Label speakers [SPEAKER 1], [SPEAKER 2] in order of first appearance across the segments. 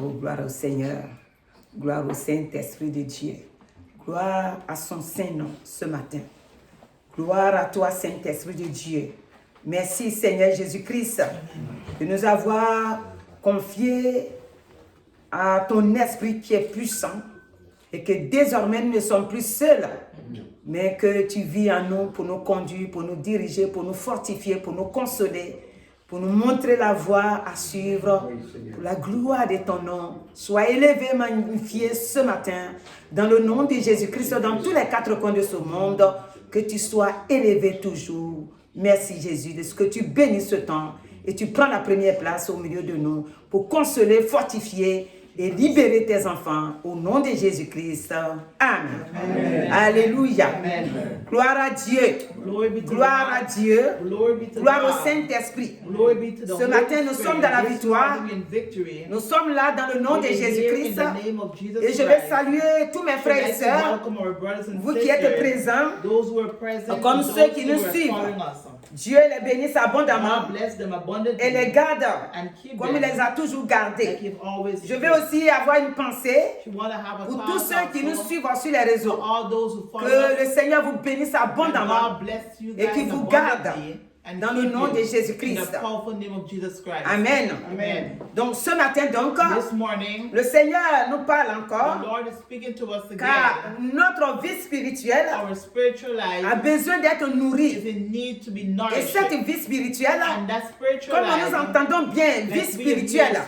[SPEAKER 1] Oh, gloire au Seigneur, gloire au Saint-Esprit de Dieu, gloire à son Saint-Nom ce matin. Gloire à toi, Saint-Esprit de Dieu. Merci, Seigneur Jésus-Christ, de nous avoir confié à ton Esprit qui est puissant et que désormais nous ne sommes plus seuls, mais que tu vis en nous pour nous conduire, pour nous diriger, pour nous fortifier, pour nous consoler, pour nous montrer la voie à suivre, pour la gloire de ton nom. Sois élevé, magnifié ce matin, dans le nom de Jésus-Christ, dans tous les quatre coins de ce monde, que tu sois élevé toujours. Merci Jésus, de ce que tu bénis ce temps et tu prends la première place au milieu de nous pour consoler, fortifier et libérer tes enfants au nom de Jésus-Christ. Amen. Amen. Alléluia. Amen. Gloire à Dieu. Gloire à Dieu. Gloire au Saint-Esprit. Ce matin, nous sommes dans la victoire. Nous sommes là dans le nom de Jésus-Christ. Et je vais saluer tous mes frères et sœurs, vous qui êtes présents, comme ceux qui nous suivent. Dieu les bénisse abondamment et les garde comme il les a toujours gardés. Je vais aussi avoir une pensée pour tous ceux qui nous suivent sur les réseaux. Que le Seigneur vous bénisse abondamment et qu'il vous garde dans le nom de Jésus-Christ. Amen. Amen. Donc ce matin, le Seigneur nous parle encore, car notre vie spirituelle a besoin d'être nourrie. Et cette vie spirituelle, comme nous entendons bien, vie spirituelle,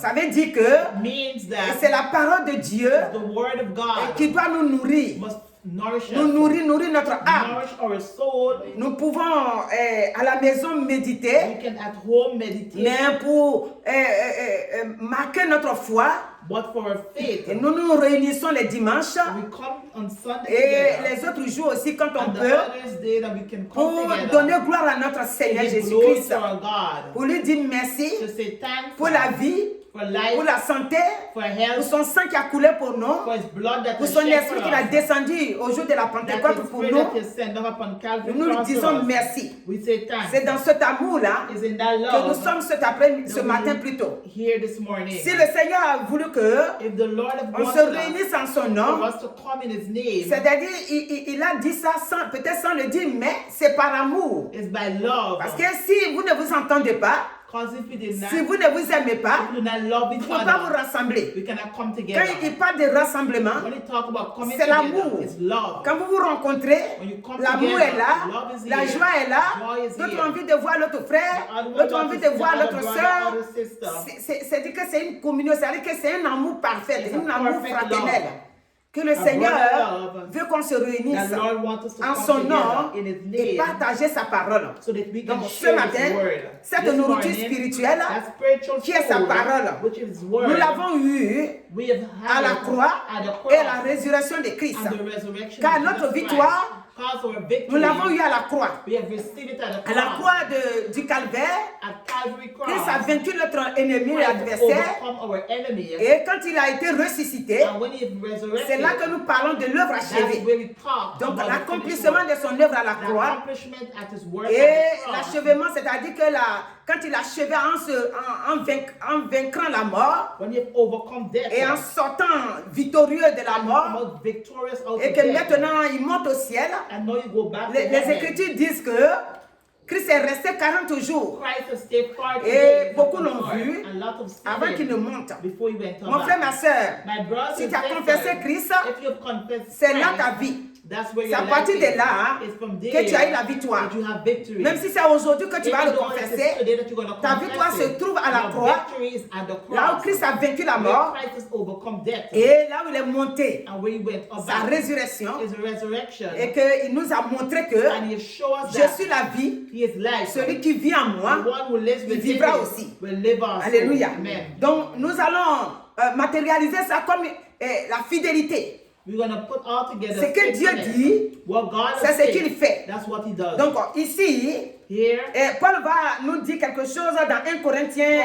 [SPEAKER 1] ça veut dire que c'est la parole de Dieu qui doit nous nourrir. Nous nourrir notre âme. Nous pouvons à la maison méditer, mais pour marquer notre foi, et nous nous réunissons les dimanches et les autres jours aussi quand on peut, pour donner gloire à notre Seigneur Jésus-Christ, pour lui dire merci pour la vie, pour la santé, pour son sang qui a coulé pour nous, pour son esprit qui a descendu au jour de la Pentecôte pour nous. Nous lui disons merci. C'est dans cet amour-là que nous sommes ce matin plutôt. Si le Seigneur a voulu qu'on se réunisse en son nom, c'est-à-dire il a dit ça peut-être sans le dire, mais c'est par amour. Parce que si vous ne vous entendez pas, si vous ne vous aimez pas, vous ne pouvez pas vous rassembler. Quand il parle de rassemblement, c'est l'amour. Quand vous vous rencontrez, l'amour est là, la joie est là, l'autre a envie de voir l'autre frère, l'autre a envie de voir l'autre soeur. C'est-à-dire que c'est une communion, c'est-à-dire que c'est un amour parfait, un amour fraternel. Que le Seigneur veut qu'on se réunisse en son nom et partager sa parole. Donc ce matin, cette nourriture spirituelle qui est sa parole, nous l'avons eue à la croix et à la résurrection de Christ. Car notre victoire, nous l'avons eu à la croix. À la croix du Calvaire, Christ a vaincu notre ennemi et adversaire. Et quand il a été ressuscité, c'est là que nous parlons de l'œuvre achevée. Donc l'accomplissement de son œuvre à la croix et l'achèvement, c'est-à-dire que quand il achevait en vainquant la mort et en sortant victorieux de la mort, et que maintenant il monte au ciel, les Écritures disent que Christ est resté 40 jours et beaucoup l'ont vu avant qu'il ne monte. Mon frère, ma soeur, si tu as confessé Christ, c'est là ta vie. C'est à partir de là que tu as eu la victoire. Même si c'est aujourd'hui que tu vas le confesser, ta victoire se trouve à la croix, là où Christ a vaincu la mort, et là où il est monté, sa résurrection, et qu'il nous a montré que je suis la vie, celui qui vit en moi, il vivra aussi. Alléluia. Donc nous allons matérialiser ça comme la fidélité. Ce que Dieu dit, c'est ce qu'il fait. Donc ici, Paul va nous dire quelque chose dans 1 Corinthiens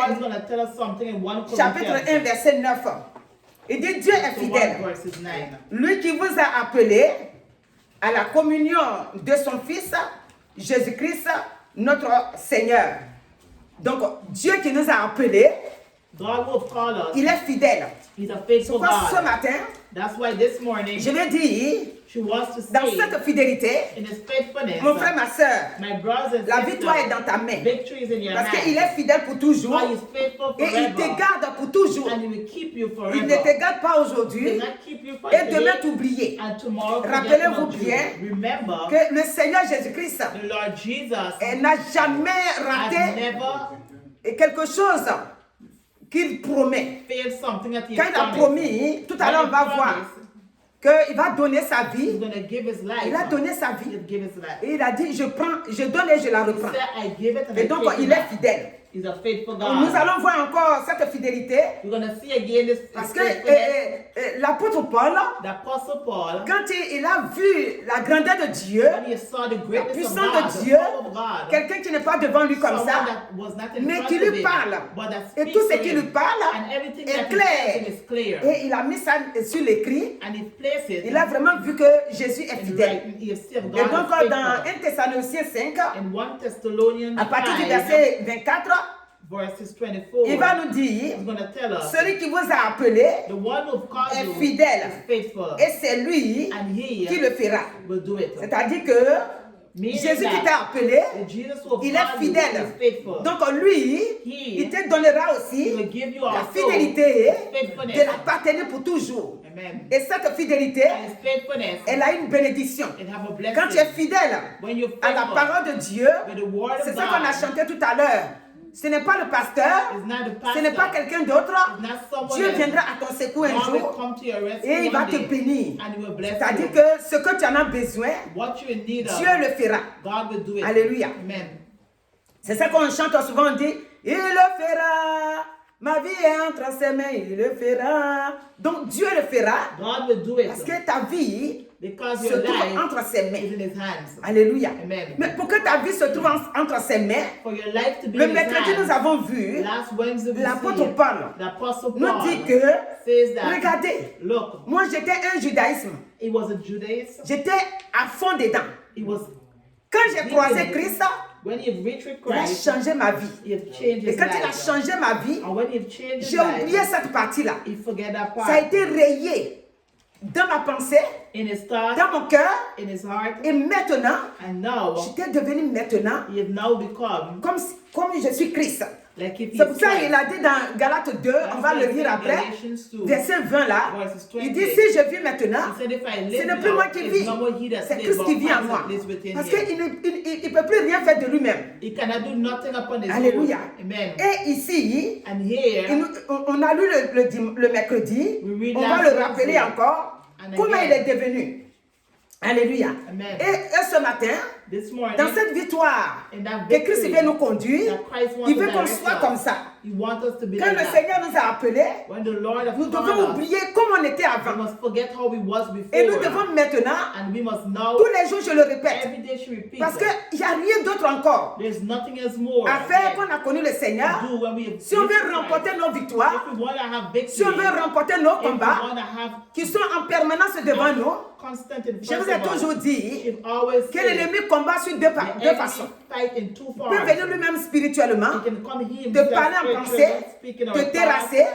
[SPEAKER 1] chapitre 1 verset 9. Il dit Dieu est fidèle. Lui qui vous a appelé à la communion de son Fils, Jésus-Christ, notre Seigneur. Donc Dieu qui nous a appelés
[SPEAKER 2] God will call us.
[SPEAKER 1] Il est fidèle.
[SPEAKER 2] He's a
[SPEAKER 1] C'est
[SPEAKER 2] faithful
[SPEAKER 1] pourquoi ce
[SPEAKER 2] God.
[SPEAKER 1] matin,
[SPEAKER 2] That's why this morning
[SPEAKER 1] je vais dire,
[SPEAKER 2] she wants to
[SPEAKER 1] dans
[SPEAKER 2] say
[SPEAKER 1] cette fidélité,
[SPEAKER 2] in his faithfulness,
[SPEAKER 1] mon frère, ma soeur,
[SPEAKER 2] my brothers and
[SPEAKER 1] la
[SPEAKER 2] sisters,
[SPEAKER 1] victoire est dans ta main.
[SPEAKER 2] victory is in your
[SPEAKER 1] Parce
[SPEAKER 2] hand.
[SPEAKER 1] qu'il est fidèle pour toujours.
[SPEAKER 2] God is faithful
[SPEAKER 1] Et il te
[SPEAKER 2] forever.
[SPEAKER 1] garde pour toujours.
[SPEAKER 2] And he will keep you forever.
[SPEAKER 1] Il ne te garde pas
[SPEAKER 2] He will
[SPEAKER 1] aujourd'hui
[SPEAKER 2] not keep you for
[SPEAKER 1] et demain
[SPEAKER 2] today
[SPEAKER 1] t'oublier.
[SPEAKER 2] and tomorrow forget
[SPEAKER 1] Rappelez-vous
[SPEAKER 2] about you.
[SPEAKER 1] bien
[SPEAKER 2] Remember,
[SPEAKER 1] que le Seigneur Jésus-Christ
[SPEAKER 2] the Lord Jesus
[SPEAKER 1] n'a jamais
[SPEAKER 2] has
[SPEAKER 1] raté
[SPEAKER 2] never
[SPEAKER 1] quelque chose qu'il promet.
[SPEAKER 2] failed something that he
[SPEAKER 1] Quand
[SPEAKER 2] has
[SPEAKER 1] il a
[SPEAKER 2] promised.
[SPEAKER 1] promis, tout à l'heure on va voir qu'il va donner sa
[SPEAKER 2] He's
[SPEAKER 1] vie.
[SPEAKER 2] going to give his life.
[SPEAKER 1] Il a donné sa
[SPEAKER 2] He'll
[SPEAKER 1] vie.
[SPEAKER 2] give his life.
[SPEAKER 1] Et il a dit, je prends, je donne et je la
[SPEAKER 2] He
[SPEAKER 1] reprends.
[SPEAKER 2] said, I give it and
[SPEAKER 1] Et
[SPEAKER 2] I
[SPEAKER 1] donc
[SPEAKER 2] take it
[SPEAKER 1] il est
[SPEAKER 2] back.
[SPEAKER 1] fidèle.
[SPEAKER 2] He's a faithful
[SPEAKER 1] Nous
[SPEAKER 2] God.
[SPEAKER 1] allons voir encore cette fidélité
[SPEAKER 2] We're going to see again this
[SPEAKER 1] parce que
[SPEAKER 2] faithfulness.
[SPEAKER 1] l'apôtre Paul,
[SPEAKER 2] The Apostle Paul,
[SPEAKER 1] quand il a vu la grandeur de Dieu,
[SPEAKER 2] when he saw the
[SPEAKER 1] la
[SPEAKER 2] greatness of
[SPEAKER 1] puissance
[SPEAKER 2] God,
[SPEAKER 1] de
[SPEAKER 2] the
[SPEAKER 1] Dieu,
[SPEAKER 2] power of God,
[SPEAKER 1] quelqu'un qui n'est pas devant lui comme
[SPEAKER 2] someone
[SPEAKER 1] ça,
[SPEAKER 2] that was not in
[SPEAKER 1] mais
[SPEAKER 2] front
[SPEAKER 1] qui
[SPEAKER 2] of
[SPEAKER 1] lui
[SPEAKER 2] him,
[SPEAKER 1] parle.
[SPEAKER 2] but that
[SPEAKER 1] Et
[SPEAKER 2] speaks
[SPEAKER 1] tout ce
[SPEAKER 2] to
[SPEAKER 1] qui
[SPEAKER 2] him,
[SPEAKER 1] lui parle
[SPEAKER 2] and everything
[SPEAKER 1] est
[SPEAKER 2] that he tells him
[SPEAKER 1] clair.
[SPEAKER 2] is clear.
[SPEAKER 1] Et il a mis ça sur l'écrit.
[SPEAKER 2] And he places
[SPEAKER 1] Il a vraiment vu que Jésus est
[SPEAKER 2] in
[SPEAKER 1] fidèle.
[SPEAKER 2] writing, he has seen
[SPEAKER 1] Et
[SPEAKER 2] God
[SPEAKER 1] donc
[SPEAKER 2] is
[SPEAKER 1] dans
[SPEAKER 2] faithful.
[SPEAKER 1] 1 Thessaloniciens 5,
[SPEAKER 2] In 1 Thessalonians
[SPEAKER 1] à partir du
[SPEAKER 2] 5,
[SPEAKER 1] verset 24,
[SPEAKER 2] verses 24,
[SPEAKER 1] il va nous dire,
[SPEAKER 2] he's going to tell us,
[SPEAKER 1] celui qui vous a appelé
[SPEAKER 2] the one who called
[SPEAKER 1] est
[SPEAKER 2] you
[SPEAKER 1] fidèle.
[SPEAKER 2] is faithful,
[SPEAKER 1] Et c'est lui
[SPEAKER 2] and he
[SPEAKER 1] qui le fera.
[SPEAKER 2] will do it.
[SPEAKER 1] C'est-à-dire que
[SPEAKER 2] Meaning
[SPEAKER 1] Jésus qui
[SPEAKER 2] that
[SPEAKER 1] t'a appelé,
[SPEAKER 2] the Jesus who
[SPEAKER 1] il
[SPEAKER 2] called
[SPEAKER 1] est
[SPEAKER 2] you
[SPEAKER 1] fidèle.
[SPEAKER 2] is faithful.
[SPEAKER 1] Donc lui, il te donnera
[SPEAKER 2] He
[SPEAKER 1] aussi
[SPEAKER 2] will give you
[SPEAKER 1] la
[SPEAKER 2] also
[SPEAKER 1] fidélité
[SPEAKER 2] his faithfulness.
[SPEAKER 1] de l'appartenir pour toujours.
[SPEAKER 2] Amen.
[SPEAKER 1] Et cette fidélité,
[SPEAKER 2] And his faithfulness,
[SPEAKER 1] elle a une bénédiction.
[SPEAKER 2] it have a
[SPEAKER 1] Quand tu es
[SPEAKER 2] blessing.
[SPEAKER 1] fidèle
[SPEAKER 2] When you're
[SPEAKER 1] à la
[SPEAKER 2] faithful
[SPEAKER 1] parole de Dieu,
[SPEAKER 2] with the word
[SPEAKER 1] c'est
[SPEAKER 2] of
[SPEAKER 1] ça qu'on a
[SPEAKER 2] God,
[SPEAKER 1] chanté tout à l'heure. Ce n'est pas le pasteur,
[SPEAKER 2] it's not the
[SPEAKER 1] ce n'est pas
[SPEAKER 2] pastor,
[SPEAKER 1] quelqu'un d'autre.
[SPEAKER 2] it's not someone
[SPEAKER 1] Dieu
[SPEAKER 2] else.
[SPEAKER 1] viendra à ton secours un
[SPEAKER 2] God will
[SPEAKER 1] jour
[SPEAKER 2] come to your rescue
[SPEAKER 1] et il va
[SPEAKER 2] one
[SPEAKER 1] te
[SPEAKER 2] day,
[SPEAKER 1] bénir.
[SPEAKER 2] and he will bless
[SPEAKER 1] C'est-à-dire
[SPEAKER 2] you.
[SPEAKER 1] que ce que tu en as besoin,
[SPEAKER 2] What you're in need of,
[SPEAKER 1] Dieu le fera.
[SPEAKER 2] God will do it.
[SPEAKER 1] Alléluia.
[SPEAKER 2] Amen.
[SPEAKER 1] C'est ça qu'on chante souvent, on dit, il le fera. Ma vie est entre ses mains, il le fera. Donc Dieu le fera
[SPEAKER 2] God will do it
[SPEAKER 1] parce que ta vie
[SPEAKER 2] because
[SPEAKER 1] se
[SPEAKER 2] your
[SPEAKER 1] trouve
[SPEAKER 2] life
[SPEAKER 1] entre ses
[SPEAKER 2] is
[SPEAKER 1] mains.
[SPEAKER 2] in his hands.
[SPEAKER 1] Alléluia.
[SPEAKER 2] Amen.
[SPEAKER 1] Mais pour que ta vie se trouve entre ses mains,
[SPEAKER 2] For your life to be
[SPEAKER 1] le
[SPEAKER 2] in his
[SPEAKER 1] mercredi nous
[SPEAKER 2] hands,
[SPEAKER 1] avons vu
[SPEAKER 2] last Wednesday we
[SPEAKER 1] l'apôtre
[SPEAKER 2] see
[SPEAKER 1] Paul
[SPEAKER 2] the Apostle
[SPEAKER 1] nous
[SPEAKER 2] Paul
[SPEAKER 1] dit que,
[SPEAKER 2] says that,
[SPEAKER 1] regardez,
[SPEAKER 2] look,
[SPEAKER 1] moi j'étais un judaïsme,
[SPEAKER 2] he was a Judaist.
[SPEAKER 1] j'étais à fond dedans.
[SPEAKER 2] He was,
[SPEAKER 1] Quand j'ai croisé Christ,
[SPEAKER 2] when he had reached with
[SPEAKER 1] il a
[SPEAKER 2] Christ,
[SPEAKER 1] changé ma vie.
[SPEAKER 2] he had changed
[SPEAKER 1] Et
[SPEAKER 2] his
[SPEAKER 1] quand il a
[SPEAKER 2] life.
[SPEAKER 1] changé ma vie,
[SPEAKER 2] And when he had changed his
[SPEAKER 1] j'ai oublié
[SPEAKER 2] life,
[SPEAKER 1] cette partie-là.
[SPEAKER 2] he forget that
[SPEAKER 1] Ça a
[SPEAKER 2] part.
[SPEAKER 1] été rayé dans ma pensée,
[SPEAKER 2] In his thoughts,
[SPEAKER 1] dans mon cœur,
[SPEAKER 2] in his heart,
[SPEAKER 1] et maintenant,
[SPEAKER 2] and now
[SPEAKER 1] j'étais devenu maintenant
[SPEAKER 2] he had now become
[SPEAKER 1] comme je suis Christ.
[SPEAKER 2] like if he
[SPEAKER 1] C'est pour
[SPEAKER 2] is
[SPEAKER 1] ça
[SPEAKER 2] Christ.
[SPEAKER 1] qu'il a dit dans Galates 2, on va le lire après, verset 20 là, il dit si je vis maintenant,
[SPEAKER 2] He said, if I
[SPEAKER 1] ce
[SPEAKER 2] live
[SPEAKER 1] n'est plus
[SPEAKER 2] now,
[SPEAKER 1] moi qui
[SPEAKER 2] it's
[SPEAKER 1] vis,
[SPEAKER 2] no more he that
[SPEAKER 1] c'est
[SPEAKER 2] lives,
[SPEAKER 1] Christ
[SPEAKER 2] but
[SPEAKER 1] qui vit en
[SPEAKER 2] Christ
[SPEAKER 1] moi.
[SPEAKER 2] that lives within
[SPEAKER 1] Parce
[SPEAKER 2] him.
[SPEAKER 1] qu'il ne peut plus rien faire de lui-même.
[SPEAKER 2] He cannot do nothing upon his
[SPEAKER 1] Alléluia.
[SPEAKER 2] own. Amen.
[SPEAKER 1] Et ici,
[SPEAKER 2] And here,
[SPEAKER 1] on a lu le mercredi,
[SPEAKER 2] We read
[SPEAKER 1] on va
[SPEAKER 2] last
[SPEAKER 1] le rappeler
[SPEAKER 2] Wednesday.
[SPEAKER 1] encore,
[SPEAKER 2] And
[SPEAKER 1] comment
[SPEAKER 2] again.
[SPEAKER 1] il est devenu. Alléluia.
[SPEAKER 2] Amen.
[SPEAKER 1] Et ce matin,
[SPEAKER 2] this morning,
[SPEAKER 1] dans cette victoire
[SPEAKER 2] in that
[SPEAKER 1] que Christ
[SPEAKER 2] victory
[SPEAKER 1] veut nous conduire,
[SPEAKER 2] that Christ wants
[SPEAKER 1] il
[SPEAKER 2] to
[SPEAKER 1] veut qu'on
[SPEAKER 2] direct
[SPEAKER 1] soit
[SPEAKER 2] us,
[SPEAKER 1] comme ça.
[SPEAKER 2] He wants us to be
[SPEAKER 1] Quand
[SPEAKER 2] like
[SPEAKER 1] le
[SPEAKER 2] that.
[SPEAKER 1] Seigneur nous a appelés,
[SPEAKER 2] When the Lord has
[SPEAKER 1] nous
[SPEAKER 2] called
[SPEAKER 1] devons
[SPEAKER 2] us,
[SPEAKER 1] oublier comment on était
[SPEAKER 2] we
[SPEAKER 1] avant.
[SPEAKER 2] must forget how we was before.
[SPEAKER 1] Et nous devons maintenant,
[SPEAKER 2] And we must now,
[SPEAKER 1] tous les jours, je le répète,
[SPEAKER 2] every day she repeats
[SPEAKER 1] parce
[SPEAKER 2] it.
[SPEAKER 1] qu'il n'y a rien d'autre encore
[SPEAKER 2] There's nothing else more
[SPEAKER 1] à faire
[SPEAKER 2] than
[SPEAKER 1] qu'on a connu le Seigneur.
[SPEAKER 2] to do when we have
[SPEAKER 1] Si on veut
[SPEAKER 2] victory.
[SPEAKER 1] remporter nos victoires,
[SPEAKER 2] If we want to have
[SPEAKER 1] si on
[SPEAKER 2] victory,
[SPEAKER 1] veut remporter nos
[SPEAKER 2] if we
[SPEAKER 1] combats
[SPEAKER 2] want to have
[SPEAKER 1] qui sont en permanence devant nous,
[SPEAKER 2] constant in
[SPEAKER 1] je
[SPEAKER 2] front
[SPEAKER 1] vous ai
[SPEAKER 2] of us,
[SPEAKER 1] toujours dit
[SPEAKER 2] we've always
[SPEAKER 1] que
[SPEAKER 2] said,
[SPEAKER 1] l'ennemi combat sur deux
[SPEAKER 2] the
[SPEAKER 1] façons.
[SPEAKER 2] enemy fight in two
[SPEAKER 1] Il peut
[SPEAKER 2] forms.
[SPEAKER 1] venir lui-même spirituellement,
[SPEAKER 2] He can come here,
[SPEAKER 1] te parler en pensée,
[SPEAKER 2] speaking our
[SPEAKER 1] te
[SPEAKER 2] thoughts,
[SPEAKER 1] terrasser,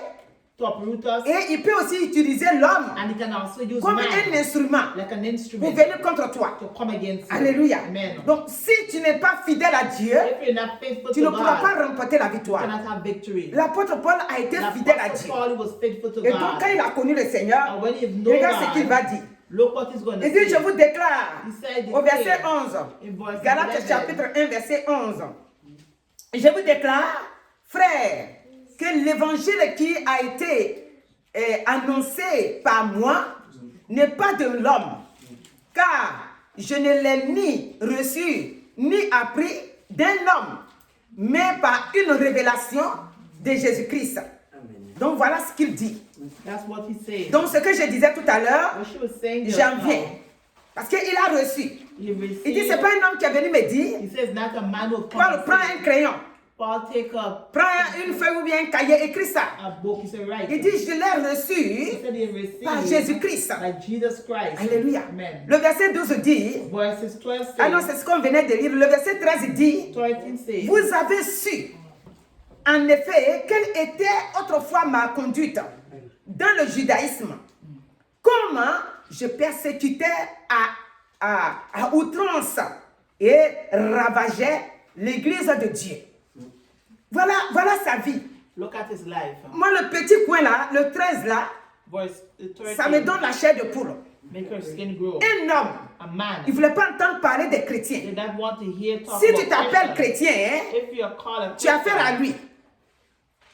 [SPEAKER 2] to uproot us,
[SPEAKER 1] et il peut aussi utiliser l'homme
[SPEAKER 2] and he can also use
[SPEAKER 1] comme
[SPEAKER 2] man
[SPEAKER 1] un instrument
[SPEAKER 2] like an
[SPEAKER 1] pour
[SPEAKER 2] instrument
[SPEAKER 1] venir contre toi.
[SPEAKER 2] to come against you.
[SPEAKER 1] Alléluia.
[SPEAKER 2] Amen.
[SPEAKER 1] Donc, si tu n'es pas fidèle à Dieu,
[SPEAKER 2] If you're not faithful
[SPEAKER 1] tu
[SPEAKER 2] to
[SPEAKER 1] ne pourras
[SPEAKER 2] God,
[SPEAKER 1] pas remporter la
[SPEAKER 2] you
[SPEAKER 1] victoire.
[SPEAKER 2] cannot have victory.
[SPEAKER 1] L'apôtre Paul a été
[SPEAKER 2] The
[SPEAKER 1] fidèle à
[SPEAKER 2] Apostle
[SPEAKER 1] Dieu.
[SPEAKER 2] Paul was faithful to
[SPEAKER 1] Et donc,
[SPEAKER 2] God.
[SPEAKER 1] quand il a connu le Seigneur,
[SPEAKER 2] And when he knows
[SPEAKER 1] regarde ce qu'il
[SPEAKER 2] God,
[SPEAKER 1] va dire.
[SPEAKER 2] look what he's going to
[SPEAKER 1] Il dit, je
[SPEAKER 2] say.
[SPEAKER 1] vous déclare,
[SPEAKER 2] He said,
[SPEAKER 1] au verset
[SPEAKER 2] declare
[SPEAKER 1] 11,
[SPEAKER 2] in verse
[SPEAKER 1] Galates
[SPEAKER 2] 11,
[SPEAKER 1] chapitre 1, verset 11. Je vous déclare, frères, que l'évangile qui a été annoncé par moi n'est pas de l'homme, car je ne l'ai ni reçu ni appris d'un homme, mais par une révélation de Jésus-Christ. Donc voilà ce qu'il dit.
[SPEAKER 2] That's what he said.
[SPEAKER 1] Donc ce que je disais tout à l'heure,
[SPEAKER 2] What she was saying just
[SPEAKER 1] j'en
[SPEAKER 2] now,
[SPEAKER 1] viens. Parce qu'il a reçu.
[SPEAKER 2] he
[SPEAKER 1] Il dit,
[SPEAKER 2] received,
[SPEAKER 1] c'est pas un homme qui est venu me dire,
[SPEAKER 2] he says, not a man who
[SPEAKER 1] Paul,
[SPEAKER 2] comes
[SPEAKER 1] prends un crayon,
[SPEAKER 2] Paul take up
[SPEAKER 1] prends une feuille ou bien un cahier, écris ça.
[SPEAKER 2] a book, he said, right.
[SPEAKER 1] Il dit, je l'ai
[SPEAKER 2] He
[SPEAKER 1] reçu
[SPEAKER 2] said he received
[SPEAKER 1] par Jésus-Christ.
[SPEAKER 2] by Jesus Christ.
[SPEAKER 1] Alléluia.
[SPEAKER 2] Amen.
[SPEAKER 1] Le verset 12 dit,
[SPEAKER 2] Verses 12
[SPEAKER 1] ah non,
[SPEAKER 2] says,
[SPEAKER 1] c'est ce qu'on venait de lire. Le verset 13 dit,
[SPEAKER 2] 13 says,
[SPEAKER 1] vous avez su en effet quelle était autrefois ma conduite dans le judaïsme. Comment je persécutais à outrance et ravageais l'église de Dieu. Voilà sa vie.
[SPEAKER 2] Look at his life.
[SPEAKER 1] Moi, le petit coin là, le 13 là,
[SPEAKER 2] Verse 13.
[SPEAKER 1] ça me donne la chair de poule.
[SPEAKER 2] Make her skin grow.
[SPEAKER 1] Un homme,
[SPEAKER 2] A man.
[SPEAKER 1] il ne voulait pas entendre parler des chrétiens.
[SPEAKER 2] Did not want to hear talk
[SPEAKER 1] Si
[SPEAKER 2] about
[SPEAKER 1] tu t'appelles
[SPEAKER 2] Christians.
[SPEAKER 1] chrétien, hein,
[SPEAKER 2] If you are called a
[SPEAKER 1] tu as affaire à
[SPEAKER 2] Christian,
[SPEAKER 1] lui.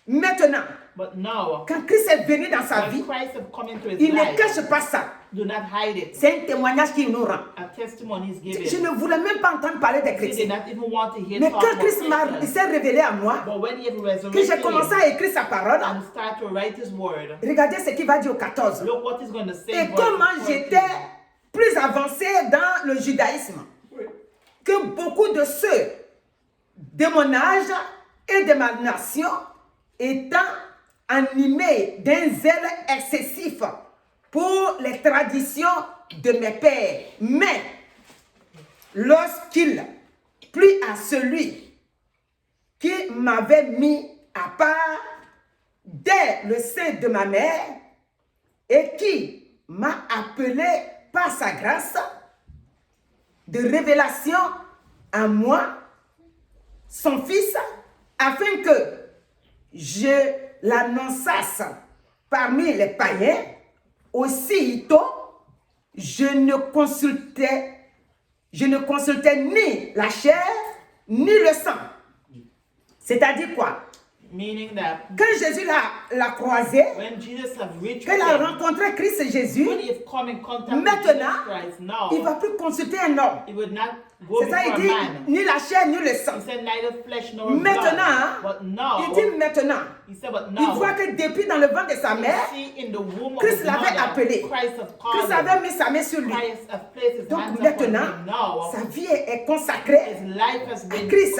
[SPEAKER 1] Maintenant,
[SPEAKER 2] but now,
[SPEAKER 1] quand Christ est venu dans sa
[SPEAKER 2] when
[SPEAKER 1] vie,
[SPEAKER 2] Christ have come into his
[SPEAKER 1] il ne
[SPEAKER 2] life,
[SPEAKER 1] cache pas ça.
[SPEAKER 2] do not hide it.
[SPEAKER 1] C'est un témoignage qu'il nous rend.
[SPEAKER 2] A testimony is given.
[SPEAKER 1] Je ne voulais même pas entendre parler des
[SPEAKER 2] He did
[SPEAKER 1] chrétiens.
[SPEAKER 2] not even want to hear
[SPEAKER 1] Mais
[SPEAKER 2] talk
[SPEAKER 1] quand
[SPEAKER 2] about
[SPEAKER 1] Christ il
[SPEAKER 2] Christians.
[SPEAKER 1] s'est révélé à moi,
[SPEAKER 2] But when he have
[SPEAKER 1] que
[SPEAKER 2] resurrected
[SPEAKER 1] j'ai commencé
[SPEAKER 2] him
[SPEAKER 1] à écrire sa parole,
[SPEAKER 2] and start to write his word,
[SPEAKER 1] regardez ce qu'il va dire au 14.
[SPEAKER 2] look what he's going to say.
[SPEAKER 1] Et
[SPEAKER 2] in
[SPEAKER 1] comment
[SPEAKER 2] verse 14.
[SPEAKER 1] j'étais plus avancé dans le judaïsme que beaucoup de ceux de mon âge et de ma nation, étant animés d'un zèle excessif pour les traditions de mes pères. Mais lorsqu'il plut à celui qui m'avait mis à part dès le sein de ma mère et qui m'a appelé par sa grâce de révélation à moi, son fils, afin que je l'annonçasse parmi les païens, aussitôt je ne consultais ni la chair ni le sang. C'est-à-dire quoi?
[SPEAKER 2] Meaning that
[SPEAKER 1] Quand Jésus l'a croisé,
[SPEAKER 2] when Jesus have reached
[SPEAKER 1] qu'il a
[SPEAKER 2] him,
[SPEAKER 1] rencontré Christ Jésus,
[SPEAKER 2] when he have come in contact with
[SPEAKER 1] maintenant,
[SPEAKER 2] Jesus Christ, now
[SPEAKER 1] il ne va plus consulter un homme.
[SPEAKER 2] he would not go
[SPEAKER 1] C'est ça,
[SPEAKER 2] before
[SPEAKER 1] il dit,
[SPEAKER 2] a man.
[SPEAKER 1] ni la chair, ni le sang.
[SPEAKER 2] He said neither flesh nor
[SPEAKER 1] Maintenant,
[SPEAKER 2] blood. But now,
[SPEAKER 1] il dit maintenant,
[SPEAKER 2] he said, but
[SPEAKER 1] il
[SPEAKER 2] now,
[SPEAKER 1] voit que depuis dans le ventre de sa
[SPEAKER 2] you
[SPEAKER 1] mère,
[SPEAKER 2] see in the womb of
[SPEAKER 1] Christ
[SPEAKER 2] his
[SPEAKER 1] l'avait
[SPEAKER 2] mother,
[SPEAKER 1] appelé.
[SPEAKER 2] Christ have
[SPEAKER 1] Christ
[SPEAKER 2] called him.
[SPEAKER 1] avait mis sa main sur lui.
[SPEAKER 2] Christ have placed his
[SPEAKER 1] Donc
[SPEAKER 2] hands upon
[SPEAKER 1] maintenant,
[SPEAKER 2] him. Now,
[SPEAKER 1] sa vie est consacrée.
[SPEAKER 2] his life has been
[SPEAKER 1] Christ.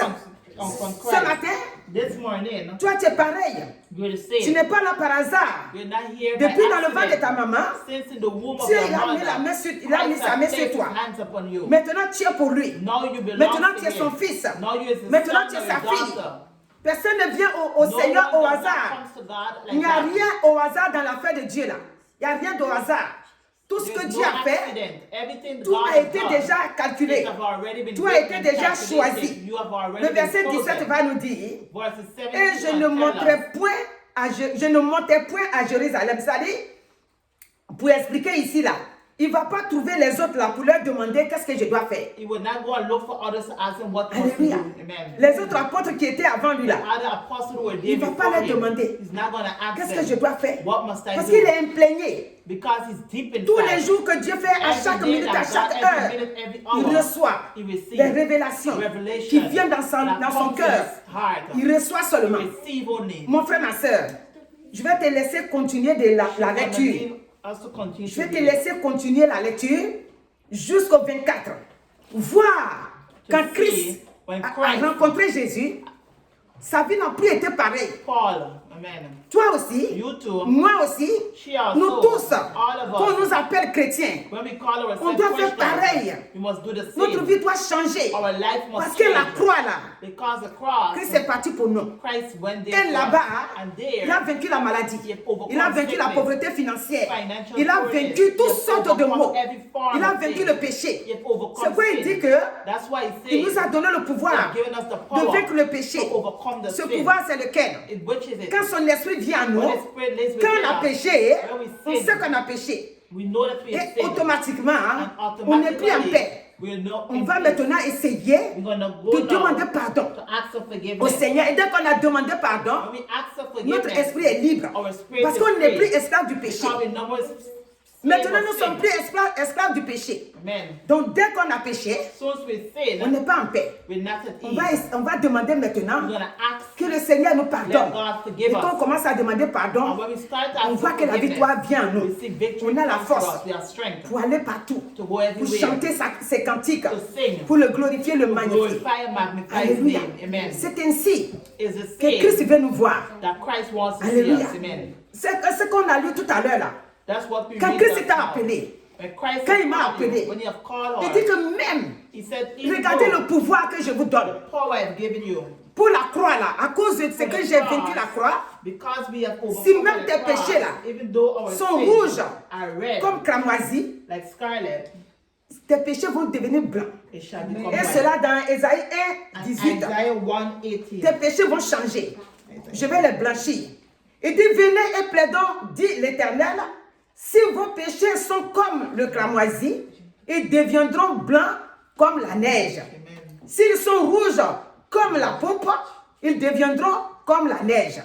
[SPEAKER 2] on
[SPEAKER 1] Ce
[SPEAKER 2] Christ.
[SPEAKER 1] matin,
[SPEAKER 2] This morning,
[SPEAKER 1] toi tu es pareil.
[SPEAKER 2] you're the
[SPEAKER 1] Tu
[SPEAKER 2] same.
[SPEAKER 1] n'es pas là par hasard.
[SPEAKER 2] You're not here
[SPEAKER 1] Depuis
[SPEAKER 2] by
[SPEAKER 1] dans le ventre de
[SPEAKER 2] accident.
[SPEAKER 1] ta maman,
[SPEAKER 2] Since in the womb of
[SPEAKER 1] Dieu
[SPEAKER 2] your
[SPEAKER 1] il a mis
[SPEAKER 2] mother,
[SPEAKER 1] la main sur, il a mis
[SPEAKER 2] Christ
[SPEAKER 1] sa
[SPEAKER 2] has
[SPEAKER 1] main sur
[SPEAKER 2] placed his
[SPEAKER 1] toi.
[SPEAKER 2] hands upon you.
[SPEAKER 1] Maintenant tu es pour lui.
[SPEAKER 2] Now you belong
[SPEAKER 1] Maintenant
[SPEAKER 2] to
[SPEAKER 1] tu es son
[SPEAKER 2] him.
[SPEAKER 1] fils.
[SPEAKER 2] Now you is his
[SPEAKER 1] Maintenant
[SPEAKER 2] son
[SPEAKER 1] tu es
[SPEAKER 2] or
[SPEAKER 1] sa
[SPEAKER 2] his
[SPEAKER 1] fille.
[SPEAKER 2] daughter.
[SPEAKER 1] Personne ne vient au
[SPEAKER 2] No
[SPEAKER 1] Seigneur
[SPEAKER 2] one
[SPEAKER 1] au
[SPEAKER 2] does not
[SPEAKER 1] hasard.
[SPEAKER 2] comes to God
[SPEAKER 1] Il n'y
[SPEAKER 2] like
[SPEAKER 1] a
[SPEAKER 2] that.
[SPEAKER 1] rien au hasard dans l'affaire de Dieu là. Il n'y a rien de hasard. Tout ce que
[SPEAKER 2] There's
[SPEAKER 1] Dieu
[SPEAKER 2] no
[SPEAKER 1] a fait,
[SPEAKER 2] accident. Everything
[SPEAKER 1] tout
[SPEAKER 2] God
[SPEAKER 1] a
[SPEAKER 2] has
[SPEAKER 1] été
[SPEAKER 2] done,
[SPEAKER 1] déjà
[SPEAKER 2] it
[SPEAKER 1] calculé.
[SPEAKER 2] have already been
[SPEAKER 1] Tout a
[SPEAKER 2] written
[SPEAKER 1] été
[SPEAKER 2] and
[SPEAKER 1] déjà
[SPEAKER 2] calculated.
[SPEAKER 1] choisi.
[SPEAKER 2] You have already
[SPEAKER 1] Le
[SPEAKER 2] been
[SPEAKER 1] verset
[SPEAKER 2] chosen.
[SPEAKER 1] 17 va nous dire,
[SPEAKER 2] Verses 17
[SPEAKER 1] et je ne monterai point je ne montais point à Jérusalem. C'est-à-dire, pour expliquer ici là, il ne va pas trouver les autres là pour leur demander qu'est-ce que je dois faire.
[SPEAKER 2] He would not go and look for others to ask him what he must do.
[SPEAKER 1] Alléluia.
[SPEAKER 2] Amen.
[SPEAKER 1] Les autres apôtres qui étaient avant lui
[SPEAKER 2] The
[SPEAKER 1] là,
[SPEAKER 2] other apostles who were there
[SPEAKER 1] il ne va pas
[SPEAKER 2] before
[SPEAKER 1] leur
[SPEAKER 2] him,
[SPEAKER 1] demander
[SPEAKER 2] he's not going to ask
[SPEAKER 1] qu'est-ce
[SPEAKER 2] them,
[SPEAKER 1] que je dois faire.
[SPEAKER 2] what must I
[SPEAKER 1] Parce
[SPEAKER 2] do?
[SPEAKER 1] qu'il est imprégné.
[SPEAKER 2] Because he's deep inside.
[SPEAKER 1] Tous les jours que Dieu fait, à
[SPEAKER 2] Every
[SPEAKER 1] chaque
[SPEAKER 2] day
[SPEAKER 1] minute, à
[SPEAKER 2] that
[SPEAKER 1] chaque
[SPEAKER 2] God, every
[SPEAKER 1] heure,
[SPEAKER 2] minute, every
[SPEAKER 1] il
[SPEAKER 2] hour,
[SPEAKER 1] reçoit
[SPEAKER 2] he receives
[SPEAKER 1] des révélations
[SPEAKER 2] revelation
[SPEAKER 1] qui viennent dans son
[SPEAKER 2] that
[SPEAKER 1] cœur.
[SPEAKER 2] comes to his heart.
[SPEAKER 1] Il reçoit
[SPEAKER 2] He
[SPEAKER 1] seulement.
[SPEAKER 2] receive only.
[SPEAKER 1] Mon frère, ma soeur, je vais te laisser continuer de la lecture. Je vais te laisser continuer la lecture jusqu'au 24. Voir quand Christ a rencontré Jésus, sa vie n'a plus été pareille.
[SPEAKER 2] Paul, amen.
[SPEAKER 1] Toi aussi,
[SPEAKER 2] You too.
[SPEAKER 1] moi aussi,
[SPEAKER 2] She also,
[SPEAKER 1] nous tous,
[SPEAKER 2] all of
[SPEAKER 1] qu'on
[SPEAKER 2] us,
[SPEAKER 1] nous appelle chrétiens,
[SPEAKER 2] when we call ourselves
[SPEAKER 1] on doit faire
[SPEAKER 2] Christians,
[SPEAKER 1] pareil.
[SPEAKER 2] we must do the
[SPEAKER 1] Notre
[SPEAKER 2] same.
[SPEAKER 1] vie doit changer.
[SPEAKER 2] Our life must
[SPEAKER 1] Parce que la
[SPEAKER 2] change.
[SPEAKER 1] croix là,
[SPEAKER 2] Because the cross,
[SPEAKER 1] Christ est parti pour nous.
[SPEAKER 2] Christ went there
[SPEAKER 1] Et
[SPEAKER 2] for us.
[SPEAKER 1] là-bas,
[SPEAKER 2] And
[SPEAKER 1] il a
[SPEAKER 2] there,
[SPEAKER 1] vaincu la maladie.
[SPEAKER 2] he overcome
[SPEAKER 1] Il a vaincu la
[SPEAKER 2] sickness,
[SPEAKER 1] pauvreté financière.
[SPEAKER 2] financial
[SPEAKER 1] Il a
[SPEAKER 2] poorness.
[SPEAKER 1] vaincu toutes
[SPEAKER 2] He
[SPEAKER 1] sortes de
[SPEAKER 2] overcome
[SPEAKER 1] maux.
[SPEAKER 2] every form
[SPEAKER 1] Il a
[SPEAKER 2] of
[SPEAKER 1] vaincu
[SPEAKER 2] sin.
[SPEAKER 1] le péché.
[SPEAKER 2] He overcome
[SPEAKER 1] C'est pourquoi il
[SPEAKER 2] sin.
[SPEAKER 1] dit que
[SPEAKER 2] That's why he
[SPEAKER 1] il nous
[SPEAKER 2] says
[SPEAKER 1] a donné le
[SPEAKER 2] he
[SPEAKER 1] pouvoir
[SPEAKER 2] has given us the
[SPEAKER 1] de
[SPEAKER 2] power
[SPEAKER 1] vaincre le péché.
[SPEAKER 2] to overcome the
[SPEAKER 1] Ce
[SPEAKER 2] sin.
[SPEAKER 1] pouvoir, c'est lequel?
[SPEAKER 2] Which is it?
[SPEAKER 1] Quand son esprit vient à nous,
[SPEAKER 2] When the Spirit lives
[SPEAKER 1] quand
[SPEAKER 2] within
[SPEAKER 1] on a
[SPEAKER 2] us,
[SPEAKER 1] péché,
[SPEAKER 2] when we
[SPEAKER 1] on
[SPEAKER 2] sin,
[SPEAKER 1] sait qu'on a péché.
[SPEAKER 2] we know that we have
[SPEAKER 1] Et
[SPEAKER 2] sinned.
[SPEAKER 1] automatiquement,
[SPEAKER 2] And
[SPEAKER 1] on n'est plus en
[SPEAKER 2] automatically,
[SPEAKER 1] paix.
[SPEAKER 2] we're not
[SPEAKER 1] On
[SPEAKER 2] in
[SPEAKER 1] va
[SPEAKER 2] peace.
[SPEAKER 1] maintenant essayer
[SPEAKER 2] We're gonna
[SPEAKER 1] de
[SPEAKER 2] go now
[SPEAKER 1] demander pardon
[SPEAKER 2] to ask for
[SPEAKER 1] au
[SPEAKER 2] forgiveness.
[SPEAKER 1] Seigneur. Et dès qu'on a demandé pardon,
[SPEAKER 2] When we ask for
[SPEAKER 1] notre
[SPEAKER 2] forgiveness,
[SPEAKER 1] esprit est libre.
[SPEAKER 2] our spirit
[SPEAKER 1] Parce
[SPEAKER 2] is
[SPEAKER 1] qu'on n'est
[SPEAKER 2] free.
[SPEAKER 1] plus esclave du péché.
[SPEAKER 2] Because we know we're
[SPEAKER 1] Maintenant,
[SPEAKER 2] slave
[SPEAKER 1] nous
[SPEAKER 2] of
[SPEAKER 1] ne sommes
[SPEAKER 2] sin.
[SPEAKER 1] plus esclaves du péché.
[SPEAKER 2] Amen.
[SPEAKER 1] Donc, dès qu'on a péché,
[SPEAKER 2] So as we
[SPEAKER 1] on
[SPEAKER 2] sin,
[SPEAKER 1] n'est pas en paix.
[SPEAKER 2] we're not at
[SPEAKER 1] On va,
[SPEAKER 2] ease.
[SPEAKER 1] on va demander
[SPEAKER 2] We're
[SPEAKER 1] maintenant
[SPEAKER 2] gonna ask,
[SPEAKER 1] que le Seigneur nous
[SPEAKER 2] let
[SPEAKER 1] pardonne.
[SPEAKER 2] God
[SPEAKER 1] Et
[SPEAKER 2] forgive
[SPEAKER 1] quand on
[SPEAKER 2] us.
[SPEAKER 1] commence à demander
[SPEAKER 2] And
[SPEAKER 1] pardon,
[SPEAKER 2] when we start
[SPEAKER 1] on
[SPEAKER 2] asking
[SPEAKER 1] voit que la
[SPEAKER 2] forgiveness,
[SPEAKER 1] victoire vient à nous.
[SPEAKER 2] we see victory
[SPEAKER 1] On a la
[SPEAKER 2] comes to
[SPEAKER 1] force
[SPEAKER 2] us. We have strength
[SPEAKER 1] pour aller partout,
[SPEAKER 2] to go
[SPEAKER 1] pour
[SPEAKER 2] everywhere,
[SPEAKER 1] chanter ses cantiques,
[SPEAKER 2] to sing,
[SPEAKER 1] pour le glorifier, le
[SPEAKER 2] to
[SPEAKER 1] magnifier.
[SPEAKER 2] glorify and magnify His
[SPEAKER 1] Alléluia.
[SPEAKER 2] name. Amen.
[SPEAKER 1] C'est ainsi
[SPEAKER 2] Is the
[SPEAKER 1] que Christ
[SPEAKER 2] same
[SPEAKER 1] veut nous voir.
[SPEAKER 2] that Christ wants to see
[SPEAKER 1] Alléluia.
[SPEAKER 2] us. Amen.
[SPEAKER 1] C'est ce qu'on a lu tout à l'heure là.
[SPEAKER 2] That's what we
[SPEAKER 1] Quand
[SPEAKER 2] read
[SPEAKER 1] Christ
[SPEAKER 2] just
[SPEAKER 1] t'a
[SPEAKER 2] now.
[SPEAKER 1] appelé,
[SPEAKER 2] When Christ
[SPEAKER 1] quand
[SPEAKER 2] has
[SPEAKER 1] il m'a
[SPEAKER 2] called you,
[SPEAKER 1] appelé,
[SPEAKER 2] when He have called
[SPEAKER 1] il
[SPEAKER 2] us,
[SPEAKER 1] dit que même,
[SPEAKER 2] He said, even
[SPEAKER 1] regardez
[SPEAKER 2] though
[SPEAKER 1] le pouvoir que je vous donne.
[SPEAKER 2] the power I have given you,
[SPEAKER 1] pour la croix là, à cause de ce que j'ai vaincu la croix,
[SPEAKER 2] because we have
[SPEAKER 1] si
[SPEAKER 2] overcome
[SPEAKER 1] même
[SPEAKER 2] the
[SPEAKER 1] tes
[SPEAKER 2] cross,
[SPEAKER 1] péchés là
[SPEAKER 2] even though our
[SPEAKER 1] sont
[SPEAKER 2] sins
[SPEAKER 1] rouges
[SPEAKER 2] are red,
[SPEAKER 1] comme cramoisi,
[SPEAKER 2] like scarlet,
[SPEAKER 1] tes péchés vont devenir blancs.
[SPEAKER 2] it shall become
[SPEAKER 1] Et
[SPEAKER 2] white.
[SPEAKER 1] cela dans Ésaïe 1,
[SPEAKER 2] And
[SPEAKER 1] 18.
[SPEAKER 2] Isaiah 1:18.
[SPEAKER 1] Tes péchés vont changer. Je vais les blanchir. Il dit, venez et plaidons, dit l'Éternel, si vos péchés sont comme le cramoisi, ils deviendront blancs comme la neige. S'ils sont rouges comme la pourpre, ils deviendront comme la neige.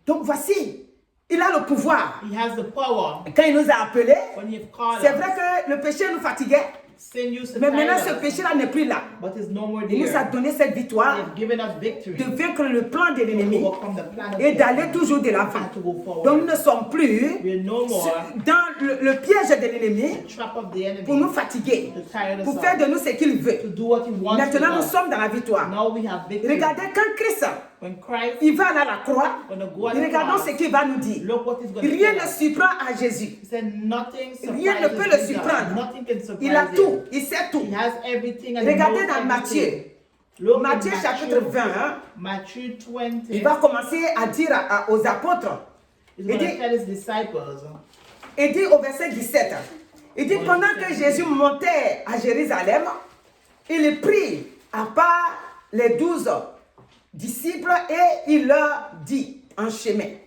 [SPEAKER 1] Donc voici, il a le pouvoir.
[SPEAKER 2] He has the power.
[SPEAKER 1] Quand il nous a appelés,
[SPEAKER 2] When you've called
[SPEAKER 1] c'est
[SPEAKER 2] us,
[SPEAKER 1] vrai que le péché nous fatiguait,
[SPEAKER 2] sin used to
[SPEAKER 1] mais
[SPEAKER 2] tire
[SPEAKER 1] maintenant ce
[SPEAKER 2] us,
[SPEAKER 1] péché-là n'est plus là.
[SPEAKER 2] but is no more
[SPEAKER 1] Il nous a
[SPEAKER 2] there.
[SPEAKER 1] donné cette victoire
[SPEAKER 2] They've given us victory
[SPEAKER 1] de vaincre le plan de
[SPEAKER 2] to
[SPEAKER 1] l'ennemi
[SPEAKER 2] overcome the plan of
[SPEAKER 1] et
[SPEAKER 2] the
[SPEAKER 1] d'aller
[SPEAKER 2] enemy
[SPEAKER 1] toujours de l'avant.
[SPEAKER 2] and to go forward.
[SPEAKER 1] Donc nous ne sommes plus
[SPEAKER 2] We are no more
[SPEAKER 1] dans le piège de l'ennemi
[SPEAKER 2] the trap of the enemy
[SPEAKER 1] pour nous fatiguer,
[SPEAKER 2] to tire us
[SPEAKER 1] pour
[SPEAKER 2] out,
[SPEAKER 1] faire de nous ce qu'il
[SPEAKER 2] to
[SPEAKER 1] veut.
[SPEAKER 2] do what he wants
[SPEAKER 1] Maintenant nous
[SPEAKER 2] to do.
[SPEAKER 1] sommes dans la victoire.
[SPEAKER 2] Now we have victory.
[SPEAKER 1] Regardez quand Christ
[SPEAKER 2] When Christ
[SPEAKER 1] il va aller à la croix,
[SPEAKER 2] gonna go at the
[SPEAKER 1] regardons
[SPEAKER 2] cross,
[SPEAKER 1] ce qu'il va nous dire.
[SPEAKER 2] look what he's going to
[SPEAKER 1] Rien
[SPEAKER 2] tell
[SPEAKER 1] ne
[SPEAKER 2] us.
[SPEAKER 1] surprend à Jésus.
[SPEAKER 2] He said nothing
[SPEAKER 1] Rien ne
[SPEAKER 2] surprises
[SPEAKER 1] peut le
[SPEAKER 2] Jesus.
[SPEAKER 1] surprendre.
[SPEAKER 2] Nothing can surprise
[SPEAKER 1] Il a
[SPEAKER 2] him.
[SPEAKER 1] tout, il sait tout.
[SPEAKER 2] He has everything and he
[SPEAKER 1] Regardez
[SPEAKER 2] knows
[SPEAKER 1] dans Matthieu.
[SPEAKER 2] everything. Look at
[SPEAKER 1] Matthieu chapitre 20, hein,
[SPEAKER 2] Matthew 20.
[SPEAKER 1] il va commencer à dire aux apôtres.
[SPEAKER 2] He's
[SPEAKER 1] Il
[SPEAKER 2] going to
[SPEAKER 1] dit,
[SPEAKER 2] tell his disciples.
[SPEAKER 1] il dit au verset 17, il dit pendant que Jésus montait à Jérusalem, il prit à part les 12 disciples et il leur dit en chemin,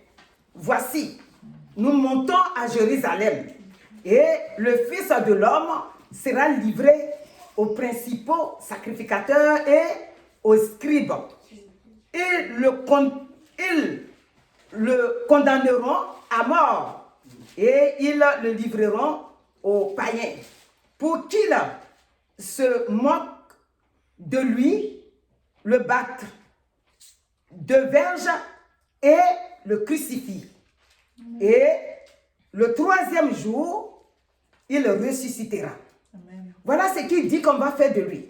[SPEAKER 1] voici, nous montons à Jérusalem et le Fils de l'homme sera livré aux principaux sacrificateurs et aux scribes. Ils le condamneront à mort et ils le livreront aux païens pour qu'ils se moquent de lui, le battre de verge et le crucifient. Et le troisième jour, il ressuscitera.
[SPEAKER 2] Amen.
[SPEAKER 1] Voilà ce qu'il dit qu'on va faire de lui.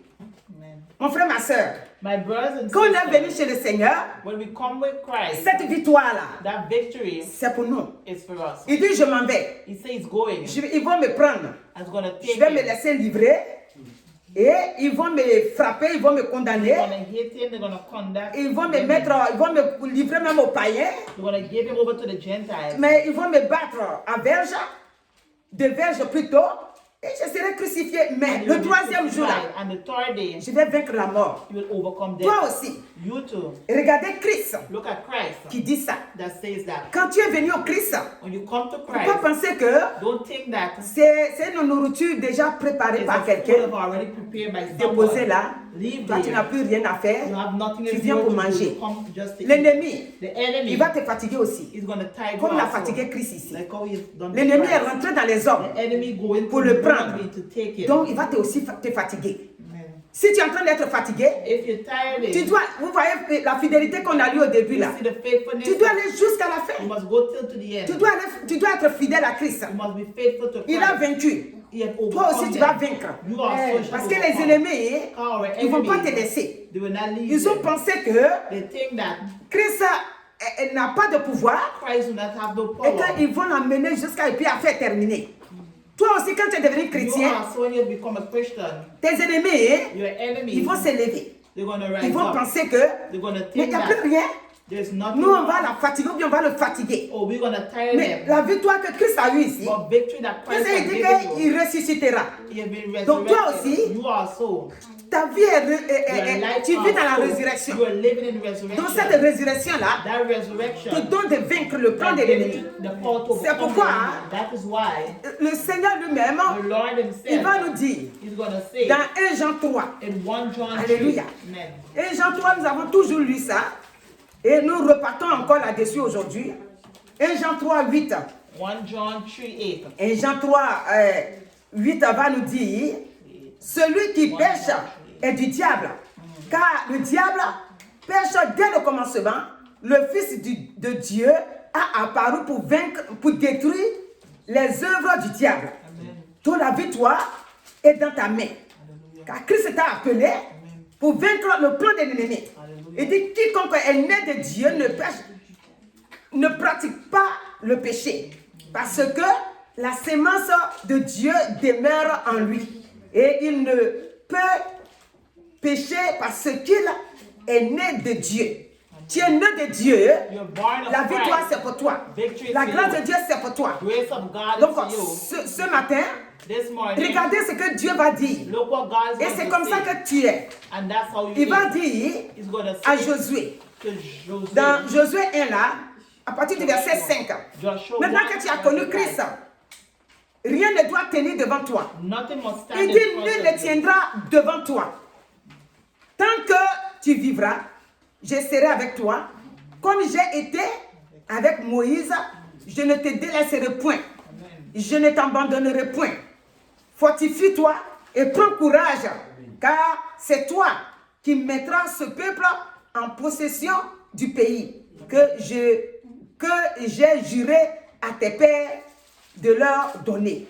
[SPEAKER 2] Amen.
[SPEAKER 1] Mon frère, ma soeur,
[SPEAKER 2] My brothers and
[SPEAKER 1] quand on est venu
[SPEAKER 2] sisters,
[SPEAKER 1] chez le Seigneur,
[SPEAKER 2] when we come with Christ,
[SPEAKER 1] cette victoire-là,
[SPEAKER 2] that victory
[SPEAKER 1] c'est pour nous.
[SPEAKER 2] is for us.
[SPEAKER 1] Il dit, je m'en vais.
[SPEAKER 2] He says he's going.
[SPEAKER 1] Ils vont me prendre.
[SPEAKER 2] He's going to
[SPEAKER 1] Je
[SPEAKER 2] take
[SPEAKER 1] vais me
[SPEAKER 2] him.
[SPEAKER 1] laisser livrer. Et ils vont me frapper, ils vont me condamner.
[SPEAKER 2] They're going to hit him. They're going to conduct.
[SPEAKER 1] Ils vont me mettre, ils vont me livrer même aux païens.
[SPEAKER 2] They're going to give him over to the Gentiles.
[SPEAKER 1] Mais ils vont me battre à verge, de verge plutôt. Et je serai crucifié. Mais
[SPEAKER 2] And he
[SPEAKER 1] le
[SPEAKER 2] will be
[SPEAKER 1] troisième jour là,
[SPEAKER 2] crucified. And the third day,
[SPEAKER 1] je vais vaincre la mort.
[SPEAKER 2] you will overcome death.
[SPEAKER 1] Toi aussi.
[SPEAKER 2] You too.
[SPEAKER 1] Et regardez Christ
[SPEAKER 2] Look at Christ
[SPEAKER 1] qui dit ça.
[SPEAKER 2] that says that.
[SPEAKER 1] Quand tu es venu au Christ,
[SPEAKER 2] When you come to
[SPEAKER 1] il faut
[SPEAKER 2] Christ,
[SPEAKER 1] pas penser que
[SPEAKER 2] don't think that
[SPEAKER 1] c'est une nourriture déjà préparée
[SPEAKER 2] it's
[SPEAKER 1] par
[SPEAKER 2] a food
[SPEAKER 1] quelqu'un,
[SPEAKER 2] already prepared by
[SPEAKER 1] déposée
[SPEAKER 2] someone.
[SPEAKER 1] là.
[SPEAKER 2] Leave
[SPEAKER 1] Toi, tu n'as
[SPEAKER 2] there.
[SPEAKER 1] plus rien à faire.
[SPEAKER 2] You have nothing
[SPEAKER 1] Tu
[SPEAKER 2] else
[SPEAKER 1] viens
[SPEAKER 2] to
[SPEAKER 1] pour
[SPEAKER 2] do.
[SPEAKER 1] manger.
[SPEAKER 2] You come just to eat.
[SPEAKER 1] L'ennemi,
[SPEAKER 2] The enemy
[SPEAKER 1] il va te fatiguer aussi.
[SPEAKER 2] is going to tire you
[SPEAKER 1] Comme l'a
[SPEAKER 2] also.
[SPEAKER 1] fatigué Christ ici.
[SPEAKER 2] Like how he's done with
[SPEAKER 1] L'ennemi est
[SPEAKER 2] Christ.
[SPEAKER 1] rentré dans les hommes
[SPEAKER 2] The enemy going
[SPEAKER 1] pour
[SPEAKER 2] to
[SPEAKER 1] le
[SPEAKER 2] the
[SPEAKER 1] prendre.
[SPEAKER 2] enemy to take it.
[SPEAKER 1] Donc, il va aussi te fatiguer.
[SPEAKER 2] Amen.
[SPEAKER 1] Si tu es en train d'être fatigué,
[SPEAKER 2] If you're tired,
[SPEAKER 1] tu dois, vous voyez la fidélité qu'on a lue au début
[SPEAKER 2] you
[SPEAKER 1] là.
[SPEAKER 2] see the faithfulness.
[SPEAKER 1] Tu dois aller jusqu'à la
[SPEAKER 2] You
[SPEAKER 1] fin.
[SPEAKER 2] must go till to the end.
[SPEAKER 1] Tu dois être fidèle à Christ.
[SPEAKER 2] You must be faithful to
[SPEAKER 1] Il a
[SPEAKER 2] Christ.
[SPEAKER 1] vaincu.
[SPEAKER 2] He has
[SPEAKER 1] Toi
[SPEAKER 2] overcome
[SPEAKER 1] aussi, tu vas
[SPEAKER 2] them.
[SPEAKER 1] vaincre.
[SPEAKER 2] You also
[SPEAKER 1] Parce
[SPEAKER 2] shall
[SPEAKER 1] que les
[SPEAKER 2] overcome.
[SPEAKER 1] ennemis,
[SPEAKER 2] Our
[SPEAKER 1] ils ne vont pas te
[SPEAKER 2] enemies,
[SPEAKER 1] laisser.
[SPEAKER 2] they will not leave
[SPEAKER 1] Ils ont
[SPEAKER 2] them.
[SPEAKER 1] pensé que
[SPEAKER 2] They think that
[SPEAKER 1] Christ n'a pas de pouvoir
[SPEAKER 2] Christ will not have no
[SPEAKER 1] et
[SPEAKER 2] power.
[SPEAKER 1] qu'ils vont l'amener jusqu'à et puis à faire terminer. Toi aussi, quand tu es devenu
[SPEAKER 2] You
[SPEAKER 1] chrétien,
[SPEAKER 2] also, when you become a Christian,
[SPEAKER 1] tes ennemis,
[SPEAKER 2] your enemies,
[SPEAKER 1] ils vont s'élever.
[SPEAKER 2] they're going to
[SPEAKER 1] Ils
[SPEAKER 2] rise
[SPEAKER 1] vont
[SPEAKER 2] up.
[SPEAKER 1] penser que
[SPEAKER 2] They're going to
[SPEAKER 1] mais il
[SPEAKER 2] think
[SPEAKER 1] n'y a plus
[SPEAKER 2] that
[SPEAKER 1] rien.
[SPEAKER 2] there's nothing.
[SPEAKER 1] Nous, on va la fatiguer ou bien on va le fatiguer.
[SPEAKER 2] Oh, we're going to tire
[SPEAKER 1] Mais
[SPEAKER 2] them.
[SPEAKER 1] la victoire que Christ a eue ici,
[SPEAKER 2] But victory that Christ
[SPEAKER 1] Christ a
[SPEAKER 2] has
[SPEAKER 1] dit
[SPEAKER 2] given you,
[SPEAKER 1] qu'il ressuscitera.
[SPEAKER 2] he has been
[SPEAKER 1] Donc, toi
[SPEAKER 2] resurrected.
[SPEAKER 1] aussi,
[SPEAKER 2] You also.
[SPEAKER 1] Ta vie
[SPEAKER 2] Your life
[SPEAKER 1] tu vis dans la
[SPEAKER 2] also,
[SPEAKER 1] résurrection.
[SPEAKER 2] you are living in resurrection.
[SPEAKER 1] Donc cette résurrection-là
[SPEAKER 2] That resurrection
[SPEAKER 1] te donne de vaincre le plan de
[SPEAKER 2] that gives
[SPEAKER 1] l'ennemi.
[SPEAKER 2] you the power to
[SPEAKER 1] C'est
[SPEAKER 2] overcome
[SPEAKER 1] pourquoi
[SPEAKER 2] the enemy. That is why
[SPEAKER 1] le Seigneur lui-même,
[SPEAKER 2] the Lord
[SPEAKER 1] il
[SPEAKER 2] himself
[SPEAKER 1] va nous dire
[SPEAKER 2] is going to say
[SPEAKER 1] dans 1 Jean 3,
[SPEAKER 2] in 1 John 3,
[SPEAKER 1] Alléluia.
[SPEAKER 2] Amen.
[SPEAKER 1] 1 Jean 3, nous avons toujours lu ça et nous repartons encore là-dessus aujourd'hui. 1 Jean 3, 8.
[SPEAKER 2] 1 John 3, 8.
[SPEAKER 1] 1 Jean 3, 8 va nous dire, celui qui pêche est du diable, car le diable pêche dès le commencement. Le Fils de Dieu a apparu pour vaincre, pour détruire les œuvres du diable.
[SPEAKER 2] Amen.
[SPEAKER 1] Toute la victoire est dans ta main.
[SPEAKER 2] Hallelujah.
[SPEAKER 1] Car Christ t'a appelé pour vaincre le plan de l'ennemi.
[SPEAKER 2] Alléluia.
[SPEAKER 1] Il dit quiconque est né de Dieu ne pratique pas le péché. Parce que la sémence de Dieu demeure en lui. Et il ne peut pécher parce qu'il es né de Dieu. Tu es né de Dieu.
[SPEAKER 2] You're born of
[SPEAKER 1] La victoire,
[SPEAKER 2] Christ.
[SPEAKER 1] c'est pour toi.
[SPEAKER 2] Victory
[SPEAKER 1] La
[SPEAKER 2] to
[SPEAKER 1] grâce
[SPEAKER 2] you.
[SPEAKER 1] de Dieu, c'est pour toi.
[SPEAKER 2] Grace of God
[SPEAKER 1] Donc,
[SPEAKER 2] is to you.
[SPEAKER 1] ce matin,
[SPEAKER 2] This morning,
[SPEAKER 1] regardez ce que Dieu va dire.
[SPEAKER 2] look what God is
[SPEAKER 1] Et
[SPEAKER 2] going
[SPEAKER 1] c'est
[SPEAKER 2] to
[SPEAKER 1] comme ça
[SPEAKER 2] say.
[SPEAKER 1] que tu es.
[SPEAKER 2] And that's how you
[SPEAKER 1] Il va
[SPEAKER 2] is.
[SPEAKER 1] dire
[SPEAKER 2] He's going to
[SPEAKER 1] à
[SPEAKER 2] say
[SPEAKER 1] Josué,
[SPEAKER 2] to Josué.
[SPEAKER 1] dans Josué 1 là, à partir du verset 5.
[SPEAKER 2] Joshua
[SPEAKER 1] Maintenant
[SPEAKER 2] 1,
[SPEAKER 1] que tu as
[SPEAKER 2] verse
[SPEAKER 1] connu
[SPEAKER 2] 5.
[SPEAKER 1] Christ, rien ne doit tenir devant toi.
[SPEAKER 2] Nothing must stand
[SPEAKER 1] Il
[SPEAKER 2] in
[SPEAKER 1] dit,
[SPEAKER 2] front
[SPEAKER 1] nul
[SPEAKER 2] of
[SPEAKER 1] ne
[SPEAKER 2] you.
[SPEAKER 1] tiendra devant toi. Tant que tu vivras, je serai avec toi. Comme j'ai été avec Moïse, je ne te délaisserai point. Je ne t'abandonnerai point. Fortifie-toi et prends courage, car c'est toi qui mettras ce peuple en possession du pays que j'ai juré à tes pères de leur donner.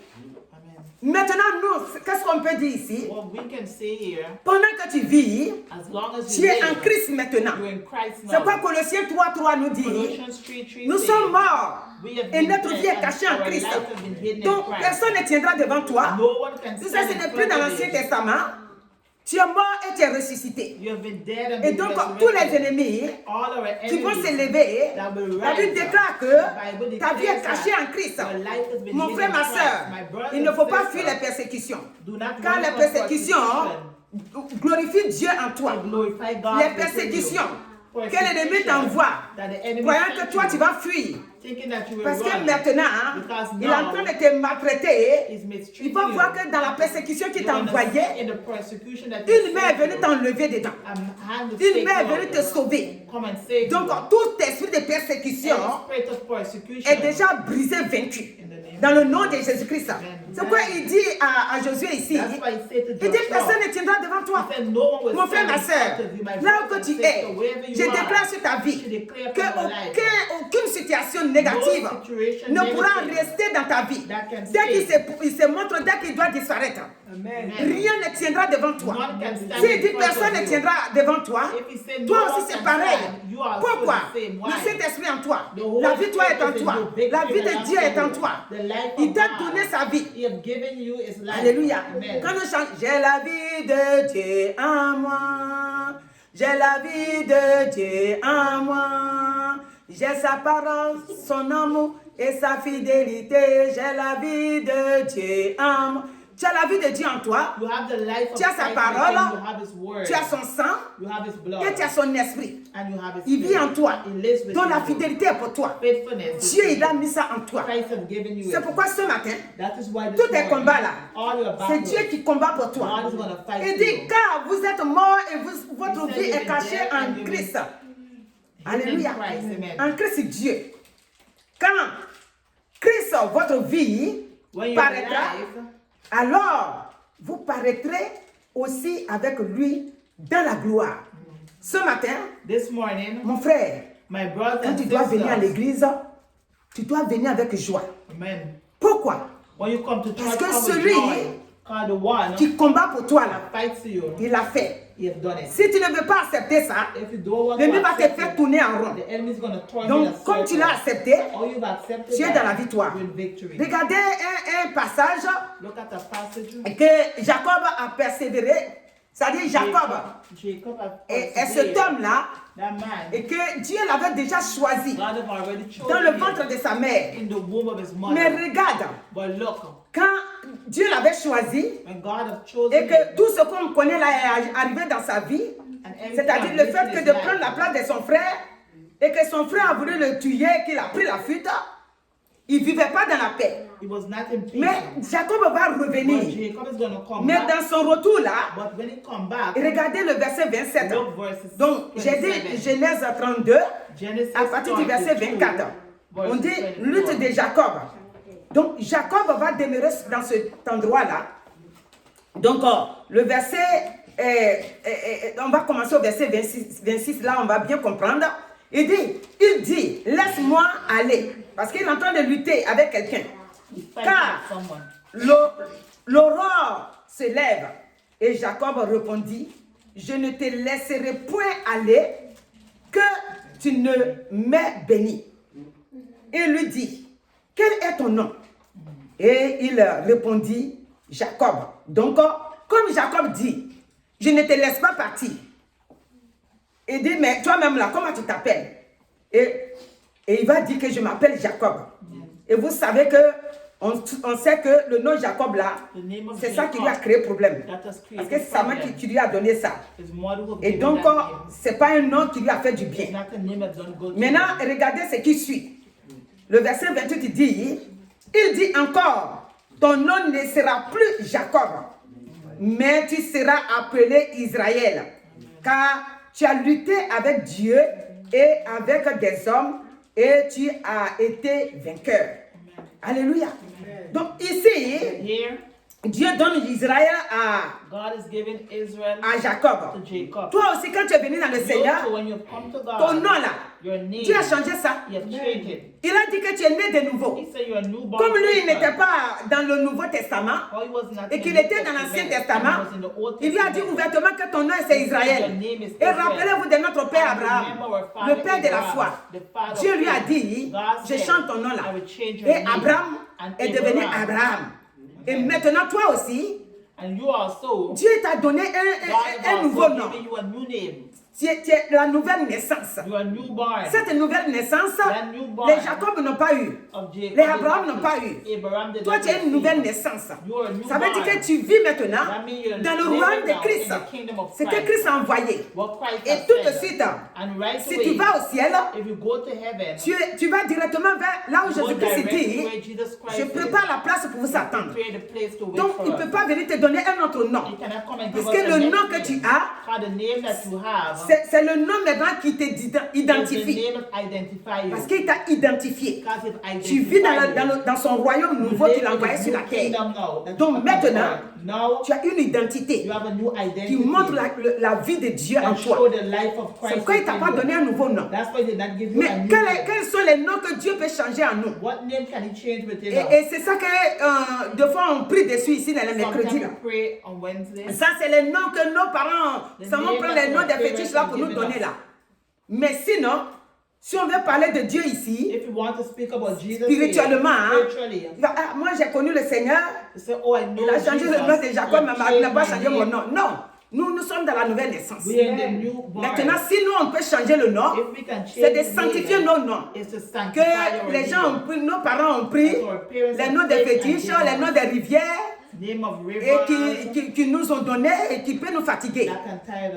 [SPEAKER 1] Maintenant, nous, qu'est-ce qu'on peut dire ici?
[SPEAKER 2] What we can say here,
[SPEAKER 1] Pendant que tu vis,
[SPEAKER 2] as long as
[SPEAKER 1] tu
[SPEAKER 2] you
[SPEAKER 1] es en
[SPEAKER 2] live,
[SPEAKER 1] Christ maintenant.
[SPEAKER 2] you're in Christ
[SPEAKER 1] C'est quoi
[SPEAKER 2] now.
[SPEAKER 1] Colossiens 3:3 nous dit?
[SPEAKER 2] Colossians 3:3
[SPEAKER 1] Nous
[SPEAKER 2] says,
[SPEAKER 1] sommes morts
[SPEAKER 2] we have
[SPEAKER 1] et
[SPEAKER 2] been
[SPEAKER 1] notre
[SPEAKER 2] dead
[SPEAKER 1] vie est
[SPEAKER 2] and
[SPEAKER 1] cachée en
[SPEAKER 2] our
[SPEAKER 1] Christ.
[SPEAKER 2] life has been hidden in
[SPEAKER 1] Donc,
[SPEAKER 2] Christ.
[SPEAKER 1] personne ne tiendra devant toi.
[SPEAKER 2] No one can
[SPEAKER 1] Tout ça,
[SPEAKER 2] stand
[SPEAKER 1] ce
[SPEAKER 2] in
[SPEAKER 1] n'est
[SPEAKER 2] front
[SPEAKER 1] plus dans
[SPEAKER 2] of
[SPEAKER 1] l'Ancien
[SPEAKER 2] you.
[SPEAKER 1] Testament. Tu es mort et tu es ressuscité.
[SPEAKER 2] You have been dead and
[SPEAKER 1] Et
[SPEAKER 2] been
[SPEAKER 1] donc,
[SPEAKER 2] resurrected.
[SPEAKER 1] tous les ennemis
[SPEAKER 2] All our
[SPEAKER 1] qui vont
[SPEAKER 2] enemies
[SPEAKER 1] s'élever,
[SPEAKER 2] that will
[SPEAKER 1] la Bible
[SPEAKER 2] rise
[SPEAKER 1] déclare
[SPEAKER 2] up.
[SPEAKER 1] que
[SPEAKER 2] The Bible
[SPEAKER 1] ta vie est
[SPEAKER 2] declares
[SPEAKER 1] cachée
[SPEAKER 2] that
[SPEAKER 1] en Christ.
[SPEAKER 2] your life has been
[SPEAKER 1] Mon
[SPEAKER 2] hidden
[SPEAKER 1] frère,
[SPEAKER 2] in
[SPEAKER 1] ma
[SPEAKER 2] Christ.
[SPEAKER 1] soeur,
[SPEAKER 2] My brother
[SPEAKER 1] il ne
[SPEAKER 2] and
[SPEAKER 1] faut pas
[SPEAKER 2] sister,
[SPEAKER 1] fuir les persécutions.
[SPEAKER 2] do not
[SPEAKER 1] Car
[SPEAKER 2] run
[SPEAKER 1] les
[SPEAKER 2] from
[SPEAKER 1] persécutions glorifient Dieu en toi.
[SPEAKER 2] and glorify God
[SPEAKER 1] Les
[SPEAKER 2] within you.
[SPEAKER 1] persécutions que l'ennemi
[SPEAKER 2] Persecution
[SPEAKER 1] t'envoie,
[SPEAKER 2] that the enemy
[SPEAKER 1] croyant
[SPEAKER 2] sent
[SPEAKER 1] que toi
[SPEAKER 2] you,
[SPEAKER 1] tu vas fuir.
[SPEAKER 2] thinking that you will
[SPEAKER 1] Parce que
[SPEAKER 2] run.
[SPEAKER 1] maintenant,
[SPEAKER 2] Because
[SPEAKER 1] il est en
[SPEAKER 2] now,
[SPEAKER 1] train de te maltraiter.
[SPEAKER 2] he's mistreating
[SPEAKER 1] Il va
[SPEAKER 2] you.
[SPEAKER 1] voir que dans la persécution qu'il
[SPEAKER 2] You're gonna
[SPEAKER 1] t'envoyait,
[SPEAKER 2] see in the persecution that
[SPEAKER 1] une main est
[SPEAKER 2] he
[SPEAKER 1] venue
[SPEAKER 2] sent you,
[SPEAKER 1] t'enlever dedans.
[SPEAKER 2] a hand is
[SPEAKER 1] Une main est
[SPEAKER 2] taken
[SPEAKER 1] venue te
[SPEAKER 2] out.
[SPEAKER 1] sauver.
[SPEAKER 2] Come and save
[SPEAKER 1] Donc,
[SPEAKER 2] you.
[SPEAKER 1] tout esprit de persécution
[SPEAKER 2] Every spirit of persecution
[SPEAKER 1] est déjà brisé, vaincu. Dans le nom de Jésus-Christ. C'est quoi il dit à Josué ici?
[SPEAKER 2] That's why he said to
[SPEAKER 1] Il dit,
[SPEAKER 2] Joshua,
[SPEAKER 1] personne ne tiendra devant toi.
[SPEAKER 2] he said, no one will
[SPEAKER 1] Mon frère,
[SPEAKER 2] stand
[SPEAKER 1] ma
[SPEAKER 2] in
[SPEAKER 1] soeur,
[SPEAKER 2] front of you, my
[SPEAKER 1] là où
[SPEAKER 2] brother
[SPEAKER 1] que
[SPEAKER 2] and
[SPEAKER 1] tu
[SPEAKER 2] sister,
[SPEAKER 1] es,
[SPEAKER 2] wherever you
[SPEAKER 1] je
[SPEAKER 2] are,
[SPEAKER 1] déclare sur ta vie
[SPEAKER 2] je déclare
[SPEAKER 1] que
[SPEAKER 2] upon your life,
[SPEAKER 1] aucune situation négative
[SPEAKER 2] no situation
[SPEAKER 1] ne pourra
[SPEAKER 2] negative
[SPEAKER 1] rester dans ta vie.
[SPEAKER 2] that can
[SPEAKER 1] Dès qu'il
[SPEAKER 2] stay.
[SPEAKER 1] il se montre, dès qu'il doit disparaître,
[SPEAKER 2] Amen.
[SPEAKER 1] rien ne tiendra devant toi.
[SPEAKER 2] None can stand
[SPEAKER 1] S'il
[SPEAKER 2] in
[SPEAKER 1] dit
[SPEAKER 2] front
[SPEAKER 1] personne
[SPEAKER 2] of
[SPEAKER 1] ne
[SPEAKER 2] you.
[SPEAKER 1] tiendra devant toi,
[SPEAKER 2] If he said
[SPEAKER 1] toi
[SPEAKER 2] no
[SPEAKER 1] aussi
[SPEAKER 2] one
[SPEAKER 1] c'est
[SPEAKER 2] can
[SPEAKER 1] pareil.
[SPEAKER 2] stand, you are also
[SPEAKER 1] Pourquoi?
[SPEAKER 2] the same. Why?
[SPEAKER 1] Le Saint-Esprit en toi,
[SPEAKER 2] The Holy
[SPEAKER 1] la victoire est en
[SPEAKER 2] Spirit is
[SPEAKER 1] toi,
[SPEAKER 2] in you, victory
[SPEAKER 1] la vie de
[SPEAKER 2] belongs
[SPEAKER 1] Dieu
[SPEAKER 2] to
[SPEAKER 1] est en
[SPEAKER 2] you.
[SPEAKER 1] toi.
[SPEAKER 2] The life
[SPEAKER 1] Il
[SPEAKER 2] of
[SPEAKER 1] t'a
[SPEAKER 2] God.
[SPEAKER 1] donné sa vie.
[SPEAKER 2] He has given you his life.
[SPEAKER 1] Alléluia.
[SPEAKER 2] Amen.
[SPEAKER 1] Quand nous chantons, j'ai la vie de Dieu en moi. J'ai la vie de Dieu en moi. J'ai sa parole, son amour et sa fidélité. J'ai la vie de Dieu en moi. Tu as la vie de Dieu en toi.
[SPEAKER 2] You have the life of
[SPEAKER 1] Tu as sa
[SPEAKER 2] Christ
[SPEAKER 1] parole.
[SPEAKER 2] within you. You have his word.
[SPEAKER 1] Tu as son sang
[SPEAKER 2] You have his blood.
[SPEAKER 1] et tu as son esprit.
[SPEAKER 2] And you have his
[SPEAKER 1] Il vit
[SPEAKER 2] spirit.
[SPEAKER 1] en toi.
[SPEAKER 2] He lives within
[SPEAKER 1] Donc la
[SPEAKER 2] you.
[SPEAKER 1] fidélité est pour toi.
[SPEAKER 2] Faithfulness.
[SPEAKER 1] Dieu, il a mis ça en toi.
[SPEAKER 2] Christ has given you
[SPEAKER 1] C'est
[SPEAKER 2] it.
[SPEAKER 1] pourquoi ce matin,
[SPEAKER 2] That is why this
[SPEAKER 1] tous tes
[SPEAKER 2] morning,
[SPEAKER 1] combats là,
[SPEAKER 2] all your
[SPEAKER 1] c'est
[SPEAKER 2] battles,
[SPEAKER 1] Dieu qui combat pour toi.
[SPEAKER 2] God is going to fight
[SPEAKER 1] Il
[SPEAKER 2] for
[SPEAKER 1] dit,
[SPEAKER 2] you.
[SPEAKER 1] car vous êtes morts et votre
[SPEAKER 2] He said
[SPEAKER 1] vie
[SPEAKER 2] you've
[SPEAKER 1] est
[SPEAKER 2] been
[SPEAKER 1] cachée
[SPEAKER 2] dead and
[SPEAKER 1] en
[SPEAKER 2] you've
[SPEAKER 1] Christ.
[SPEAKER 2] been
[SPEAKER 1] Alléluia.
[SPEAKER 2] in Christ, amen.
[SPEAKER 1] En Christ Dieu. Quand Christ, votre vie,
[SPEAKER 2] When you're
[SPEAKER 1] paraîtra,
[SPEAKER 2] alive,
[SPEAKER 1] alors vous paraîtrez aussi avec lui dans la gloire. Ce matin,
[SPEAKER 2] this morning,
[SPEAKER 1] mon frère,
[SPEAKER 2] my brothers
[SPEAKER 1] quand
[SPEAKER 2] and
[SPEAKER 1] tu dois venir à
[SPEAKER 2] sisters,
[SPEAKER 1] l'église, tu dois venir avec joie.
[SPEAKER 2] amen.
[SPEAKER 1] Pourquoi?
[SPEAKER 2] When you come to
[SPEAKER 1] Parce
[SPEAKER 2] church,
[SPEAKER 1] que
[SPEAKER 2] come with
[SPEAKER 1] celui
[SPEAKER 2] joy. Because the one
[SPEAKER 1] qui combat pour toi là,
[SPEAKER 2] that fights for you,
[SPEAKER 1] il l'a fait.
[SPEAKER 2] he has done it.
[SPEAKER 1] Si tu ne veux pas accepter ça,
[SPEAKER 2] If you don't want
[SPEAKER 1] l'ennemi
[SPEAKER 2] to
[SPEAKER 1] va te
[SPEAKER 2] accept
[SPEAKER 1] faire
[SPEAKER 2] it,
[SPEAKER 1] tourner en rond.
[SPEAKER 2] the enemy is going to turn you in a
[SPEAKER 1] Donc, comme tu
[SPEAKER 2] circle.
[SPEAKER 1] l'as accepté,
[SPEAKER 2] Or you've accepted
[SPEAKER 1] tu es
[SPEAKER 2] that,
[SPEAKER 1] dans la victoire.
[SPEAKER 2] you're in victory.
[SPEAKER 1] Regardez un passage
[SPEAKER 2] Look at the passage.
[SPEAKER 1] que Jacob a persévéré. C'est-à-dire Jacob
[SPEAKER 2] Jacob has
[SPEAKER 1] et
[SPEAKER 2] persevered.
[SPEAKER 1] cet homme-là,
[SPEAKER 2] That man,
[SPEAKER 1] et que Dieu l'avait déjà choisi
[SPEAKER 2] God have already chosen
[SPEAKER 1] dans le
[SPEAKER 2] him
[SPEAKER 1] ventre de sa mère.
[SPEAKER 2] in the womb of his mother.
[SPEAKER 1] Mais regarde,
[SPEAKER 2] But look,
[SPEAKER 1] quand Dieu l'avait choisi
[SPEAKER 2] when God have chosen
[SPEAKER 1] et
[SPEAKER 2] him,
[SPEAKER 1] que tout ce qu'on connaît là est arrivé dans sa vie,
[SPEAKER 2] and everything
[SPEAKER 1] c'est-à-dire
[SPEAKER 2] I've
[SPEAKER 1] le
[SPEAKER 2] written
[SPEAKER 1] fait que
[SPEAKER 2] is
[SPEAKER 1] de
[SPEAKER 2] life,
[SPEAKER 1] prendre la place de son frère et que son frère a voulu le tuer, qu'il a pris la fuite, il ne vivait pas dans la paix.
[SPEAKER 2] he was not in peace.
[SPEAKER 1] Mais Jacob va
[SPEAKER 2] But
[SPEAKER 1] revenir.
[SPEAKER 2] Jacob is going to come
[SPEAKER 1] Mais
[SPEAKER 2] back.
[SPEAKER 1] dans son retour là,
[SPEAKER 2] But when he come back,
[SPEAKER 1] regardez le verset 27.
[SPEAKER 2] look verses
[SPEAKER 1] Donc, j'ai
[SPEAKER 2] 27.
[SPEAKER 1] dit Genèse 32,
[SPEAKER 2] Genesis
[SPEAKER 1] à partir du verset
[SPEAKER 2] 32,
[SPEAKER 1] 24. On dit
[SPEAKER 2] verses 24.
[SPEAKER 1] lutte de Jacob. Donc, Jacob va demeurer dans cet endroit-là. Donc, le verset, on va commencer au verset 26, là, on va bien comprendre. Il dit, laisse-moi aller. Parce qu'il est en train de lutter avec quelqu'un.
[SPEAKER 2] He fights
[SPEAKER 1] Car
[SPEAKER 2] with someone.
[SPEAKER 1] l'aurore se lève. Et Jacob répondit, je ne te laisserai point aller que tu ne m'aies béni. Et lui dit, quel est ton nom? Et il répondit, Jacob. Donc, comme Jacob dit, je ne te laisse pas partir. Il dit, mais toi-même là, comment tu t'appelles? Et il va dire que je m'appelle Jacob. Et vous savez que on sait que le nom Jacob là, c'est ça qui lui a créé problème. Parce que c'est sa mère qui lui a donné ça. Et donc, c'est pas un nom qui lui a fait du bien. Maintenant, regardez ce qui suit. Le verset 28 il dit encore, ton nom ne sera plus Jacob, mais tu seras appelé Israël, car tu as lutté avec Dieu et avec des hommes et tu as été vainqueur. Alléluia. Donc ici, Dieu donne Israël à Jacob. Toi aussi, quand tu es venu dans le Seigneur, ton nom là, Dieu a changé ça. Il a dit que tu es né de nouveau. Comme lui, il n'était pas dans le Nouveau Testament et qu'il était dans l'Ancien Testament, il lui a dit ouvertement que ton nom c'est Israël. Et rappelez-vous de notre père Abraham, le père de la foi. Dieu lui a dit, je chante ton nom là. Et Abraham est devenu Abraham. Et maintenant, toi aussi, Dieu t'a donné un nouveau nom. Tu es la nouvelle naissance. Cette nouvelle naissance, les Jacob n'ont pas eu. Les Abraham n'ont pas eu. Toi, tu es une nouvelle naissance. Ça veut dire que tu vis maintenant dans le royaume de Christ. C'est que Christ a envoyé. Et tout de suite, si tu vas au ciel, tu vas directement vers là où Jésus-Christ dit, je prépare la place pour vous attendre. Donc, il ne peut pas venir te donner un autre nom. Parce que le nom que tu as, c'est le nom maintenant qui t'identifie. Parce qu'il t'a identifié. Tu vis dans son royaume nouveau qu'il a envoyé sur la terre. Donc maintenant, tu as une identité qui montre la vie de Dieu en toi. C'est pourquoi il ne t'a pas donné un nouveau nom. Mais quels sont les noms que Dieu peut changer en nous? Et c'est ça que des fois on prie dessus ici dans le mercredi. Ça c'est les noms que nos parents, ça vont prendre les noms des fétiches là pour nous donner là. Mais sinon, si on veut parler de Dieu ici, spirituellement, moi j'ai connu le Seigneur, il a changé le nom de Jacob, mais il n'a pas changé mon nom. Non, nous sommes dans la nouvelle naissance. Maintenant, si nous on peut changer le nom, c'est de sanctifier nos noms. Que les gens ont pris, nos parents ont pris les noms des fétiches, les noms des rivières, et qui nous ont donné et qui peut nous fatiguer.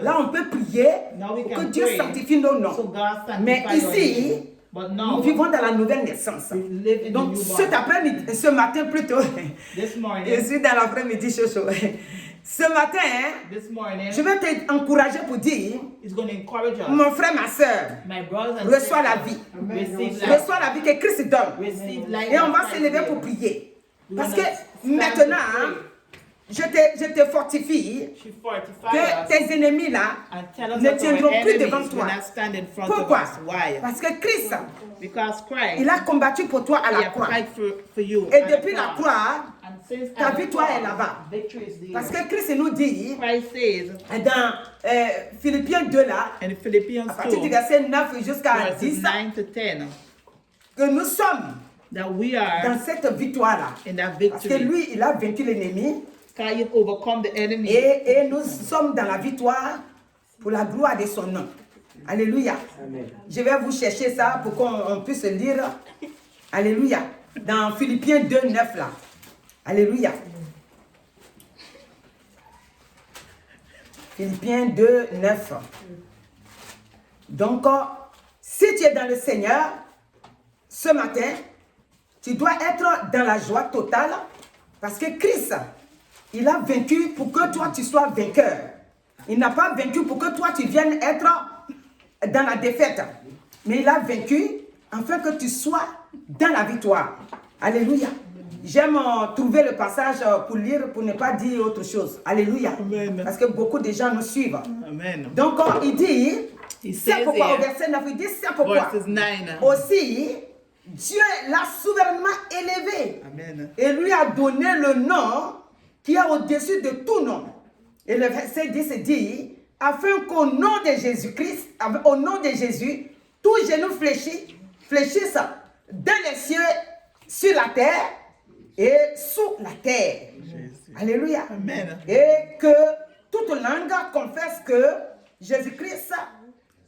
[SPEAKER 1] Là, on peut prier pour que Dieu sanctifie nos noms. Mais ici, nous vivons dans la nouvelle naissance. Donc, cet ce matin plutôt, je suis dans l'après-midi chaud. Ce matin, je vais t'encourager pour dire, mon frère, ma soeur, reçois la vie. Reçois la vie que Christ donne. Et on va se lever pour prier. Parce que maintenant, je te fortifie que tes ennemis là ne tiendront plus devant toi. Pourquoi? Parce que Christ, il a combattu pour toi à la croix. Et depuis la croix, ta victoire est là-bas. Parce que Christ nous dit dans Philippiens 2 là, à partir du verset 9 jusqu'à 10, que nous sommes dans cette victoire-là. Parce que lui, il a vaincu l'ennemi. Et nous sommes dans la victoire pour la gloire de son nom. Alléluia. Amen. Je vais vous chercher ça pour qu'on puisse lire. Alléluia. Dans Philippiens 2, 9 là. Alléluia. Philippiens 2, 9. Donc, si tu es dans le Seigneur, ce matin, tu dois être dans la joie totale parce que Christ, il a vaincu pour que toi tu sois vainqueur. Il n'a pas vaincu pour que toi tu viennes être dans la défaite. Mais il a vaincu afin que tu sois dans la victoire. Alléluia. J'aime trouver le passage pour lire, pour ne pas dire autre chose. Alléluia. Amen. Parce que beaucoup de gens nous suivent. Amen. Donc il dit, c'est pourquoi, au verset 9, il dit, c'est pourquoi. Aussi, Dieu l'a souverainement élevé. Amen. Et lui a donné le nom qui est au-dessus de tout nom. Et le verset 10 dit, afin qu'au nom de Jésus-Christ, au nom de Jésus, tout genou fléchisse dans les cieux, sur la terre et sous la terre. Jésus. Alléluia. Amen. Et que toute langue confesse que Jésus-Christ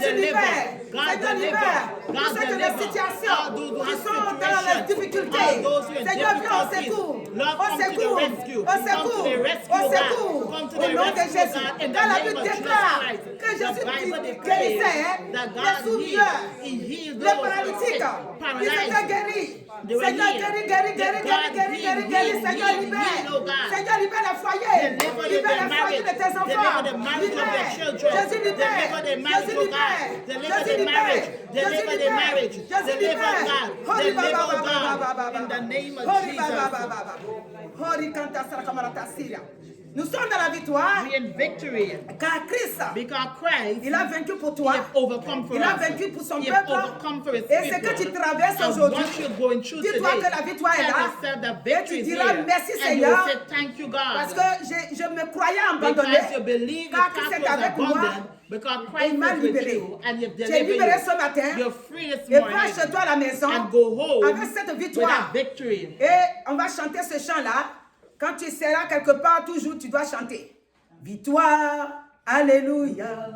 [SPEAKER 1] Jésus
[SPEAKER 2] deliver.
[SPEAKER 1] libère.
[SPEAKER 2] God
[SPEAKER 1] Seigneur
[SPEAKER 2] deliver.
[SPEAKER 1] libère.
[SPEAKER 2] God
[SPEAKER 1] Pour cette
[SPEAKER 2] deliver.
[SPEAKER 1] situation.
[SPEAKER 2] All those who
[SPEAKER 1] qui
[SPEAKER 2] have
[SPEAKER 1] sont dans la
[SPEAKER 2] situations,
[SPEAKER 1] difficulté.
[SPEAKER 2] all those who are in
[SPEAKER 1] Seigneur, viens au
[SPEAKER 2] difficulties.
[SPEAKER 1] secours.
[SPEAKER 2] Lord,
[SPEAKER 1] Au
[SPEAKER 2] come to the
[SPEAKER 1] secours.
[SPEAKER 2] rescue.
[SPEAKER 1] Au
[SPEAKER 2] Come to
[SPEAKER 1] secours.
[SPEAKER 2] the rescue,
[SPEAKER 1] Au
[SPEAKER 2] God.
[SPEAKER 1] secours.
[SPEAKER 2] Come to
[SPEAKER 1] Au
[SPEAKER 2] the
[SPEAKER 1] nom de
[SPEAKER 2] rescue,
[SPEAKER 1] Jésus.
[SPEAKER 2] God, in the
[SPEAKER 1] Quand la
[SPEAKER 2] name
[SPEAKER 1] Bible
[SPEAKER 2] of Jesus
[SPEAKER 1] déclare
[SPEAKER 2] Christ.
[SPEAKER 1] que
[SPEAKER 2] The
[SPEAKER 1] Jésus
[SPEAKER 2] Bible declares
[SPEAKER 1] guérissait
[SPEAKER 2] that
[SPEAKER 1] les
[SPEAKER 2] God
[SPEAKER 1] souillures,
[SPEAKER 2] He healed
[SPEAKER 1] les
[SPEAKER 2] those who are
[SPEAKER 1] paralytiques,
[SPEAKER 2] sick,
[SPEAKER 1] ils étaient
[SPEAKER 2] paralyzed.
[SPEAKER 1] guéris.
[SPEAKER 2] They were
[SPEAKER 1] Seigneur,
[SPEAKER 2] healed.
[SPEAKER 1] guéris,
[SPEAKER 2] That
[SPEAKER 1] guéris, guéris,
[SPEAKER 2] God
[SPEAKER 1] guéris, guéris, guéris,
[SPEAKER 2] heal,
[SPEAKER 1] Seigneur,
[SPEAKER 2] heal,
[SPEAKER 1] libère.
[SPEAKER 2] oh God.
[SPEAKER 1] Seigneur, libère les foyers.
[SPEAKER 2] Deliver
[SPEAKER 1] Libère
[SPEAKER 2] their
[SPEAKER 1] les foyers
[SPEAKER 2] marriage.
[SPEAKER 1] de tes enfants.
[SPEAKER 2] Deliver the marriage of their
[SPEAKER 1] Libère.
[SPEAKER 2] children.
[SPEAKER 1] Jésus libère.
[SPEAKER 2] Deliver their marriage,
[SPEAKER 1] Jésus
[SPEAKER 2] oh
[SPEAKER 1] libère.
[SPEAKER 2] God. Deliver
[SPEAKER 1] Jésus
[SPEAKER 2] their marriage.
[SPEAKER 1] libère.
[SPEAKER 2] Deliver
[SPEAKER 1] Jésus
[SPEAKER 2] their
[SPEAKER 1] libère.
[SPEAKER 2] marriage.
[SPEAKER 1] Jésus
[SPEAKER 2] Deliver,
[SPEAKER 1] libère.
[SPEAKER 2] God.
[SPEAKER 1] Hori
[SPEAKER 2] Deliver,
[SPEAKER 1] baba
[SPEAKER 2] oh
[SPEAKER 1] baba
[SPEAKER 2] God.
[SPEAKER 1] baba
[SPEAKER 2] In the name of
[SPEAKER 1] Hori baba
[SPEAKER 2] Jesus.
[SPEAKER 1] baba. Hori kanta sarakamarata siria. Nous sommes dans la victoire
[SPEAKER 2] We in victory.
[SPEAKER 1] car Christ,
[SPEAKER 2] Because Christ,
[SPEAKER 1] il a vaincu pour
[SPEAKER 2] He
[SPEAKER 1] toi.
[SPEAKER 2] has overcome for
[SPEAKER 1] Il a
[SPEAKER 2] us.
[SPEAKER 1] vaincu pour son
[SPEAKER 2] He has
[SPEAKER 1] peuple.
[SPEAKER 2] overcome for His
[SPEAKER 1] Et ce que
[SPEAKER 2] people.
[SPEAKER 1] tu traverses
[SPEAKER 2] And
[SPEAKER 1] aujourd'hui,
[SPEAKER 2] what you're going through
[SPEAKER 1] dis-toi
[SPEAKER 2] today,
[SPEAKER 1] que la victoire est
[SPEAKER 2] tell
[SPEAKER 1] là.
[SPEAKER 2] yourself the
[SPEAKER 1] Et
[SPEAKER 2] victory
[SPEAKER 1] tu
[SPEAKER 2] is
[SPEAKER 1] diras
[SPEAKER 2] here.
[SPEAKER 1] merci
[SPEAKER 2] And you will
[SPEAKER 1] Seigneur.
[SPEAKER 2] say thank you, God.
[SPEAKER 1] Parce que je me croyais abandonné.
[SPEAKER 2] Because you believe the
[SPEAKER 1] Car
[SPEAKER 2] path
[SPEAKER 1] Christ est
[SPEAKER 2] was
[SPEAKER 1] avec moi.
[SPEAKER 2] abundant. Because
[SPEAKER 1] Et
[SPEAKER 2] Christ
[SPEAKER 1] il m'a
[SPEAKER 2] is with
[SPEAKER 1] libéré.
[SPEAKER 2] you and you've
[SPEAKER 1] J'ai
[SPEAKER 2] delivered
[SPEAKER 1] libéré
[SPEAKER 2] you.
[SPEAKER 1] ce matin.
[SPEAKER 2] You're free this
[SPEAKER 1] Et va
[SPEAKER 2] morning.
[SPEAKER 1] chez toi à la maison
[SPEAKER 2] And go home
[SPEAKER 1] avec cette
[SPEAKER 2] with
[SPEAKER 1] victoire.
[SPEAKER 2] that victory.
[SPEAKER 1] Et on va chanter ce chant-là. Quand tu seras quelque part, toujours, tu dois chanter. Victoire, alléluia.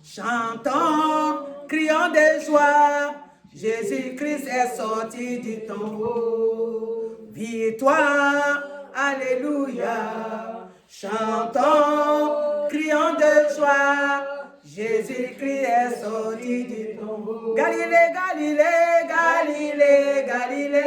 [SPEAKER 1] Chantons, crions de joie. Jésus-Christ est sorti du tombeau. Victoire, alléluia. Chantons, crions de joie. Jésus-Christ est sorti du tombeau. Galilée, Galilée, Galilée, Galilée.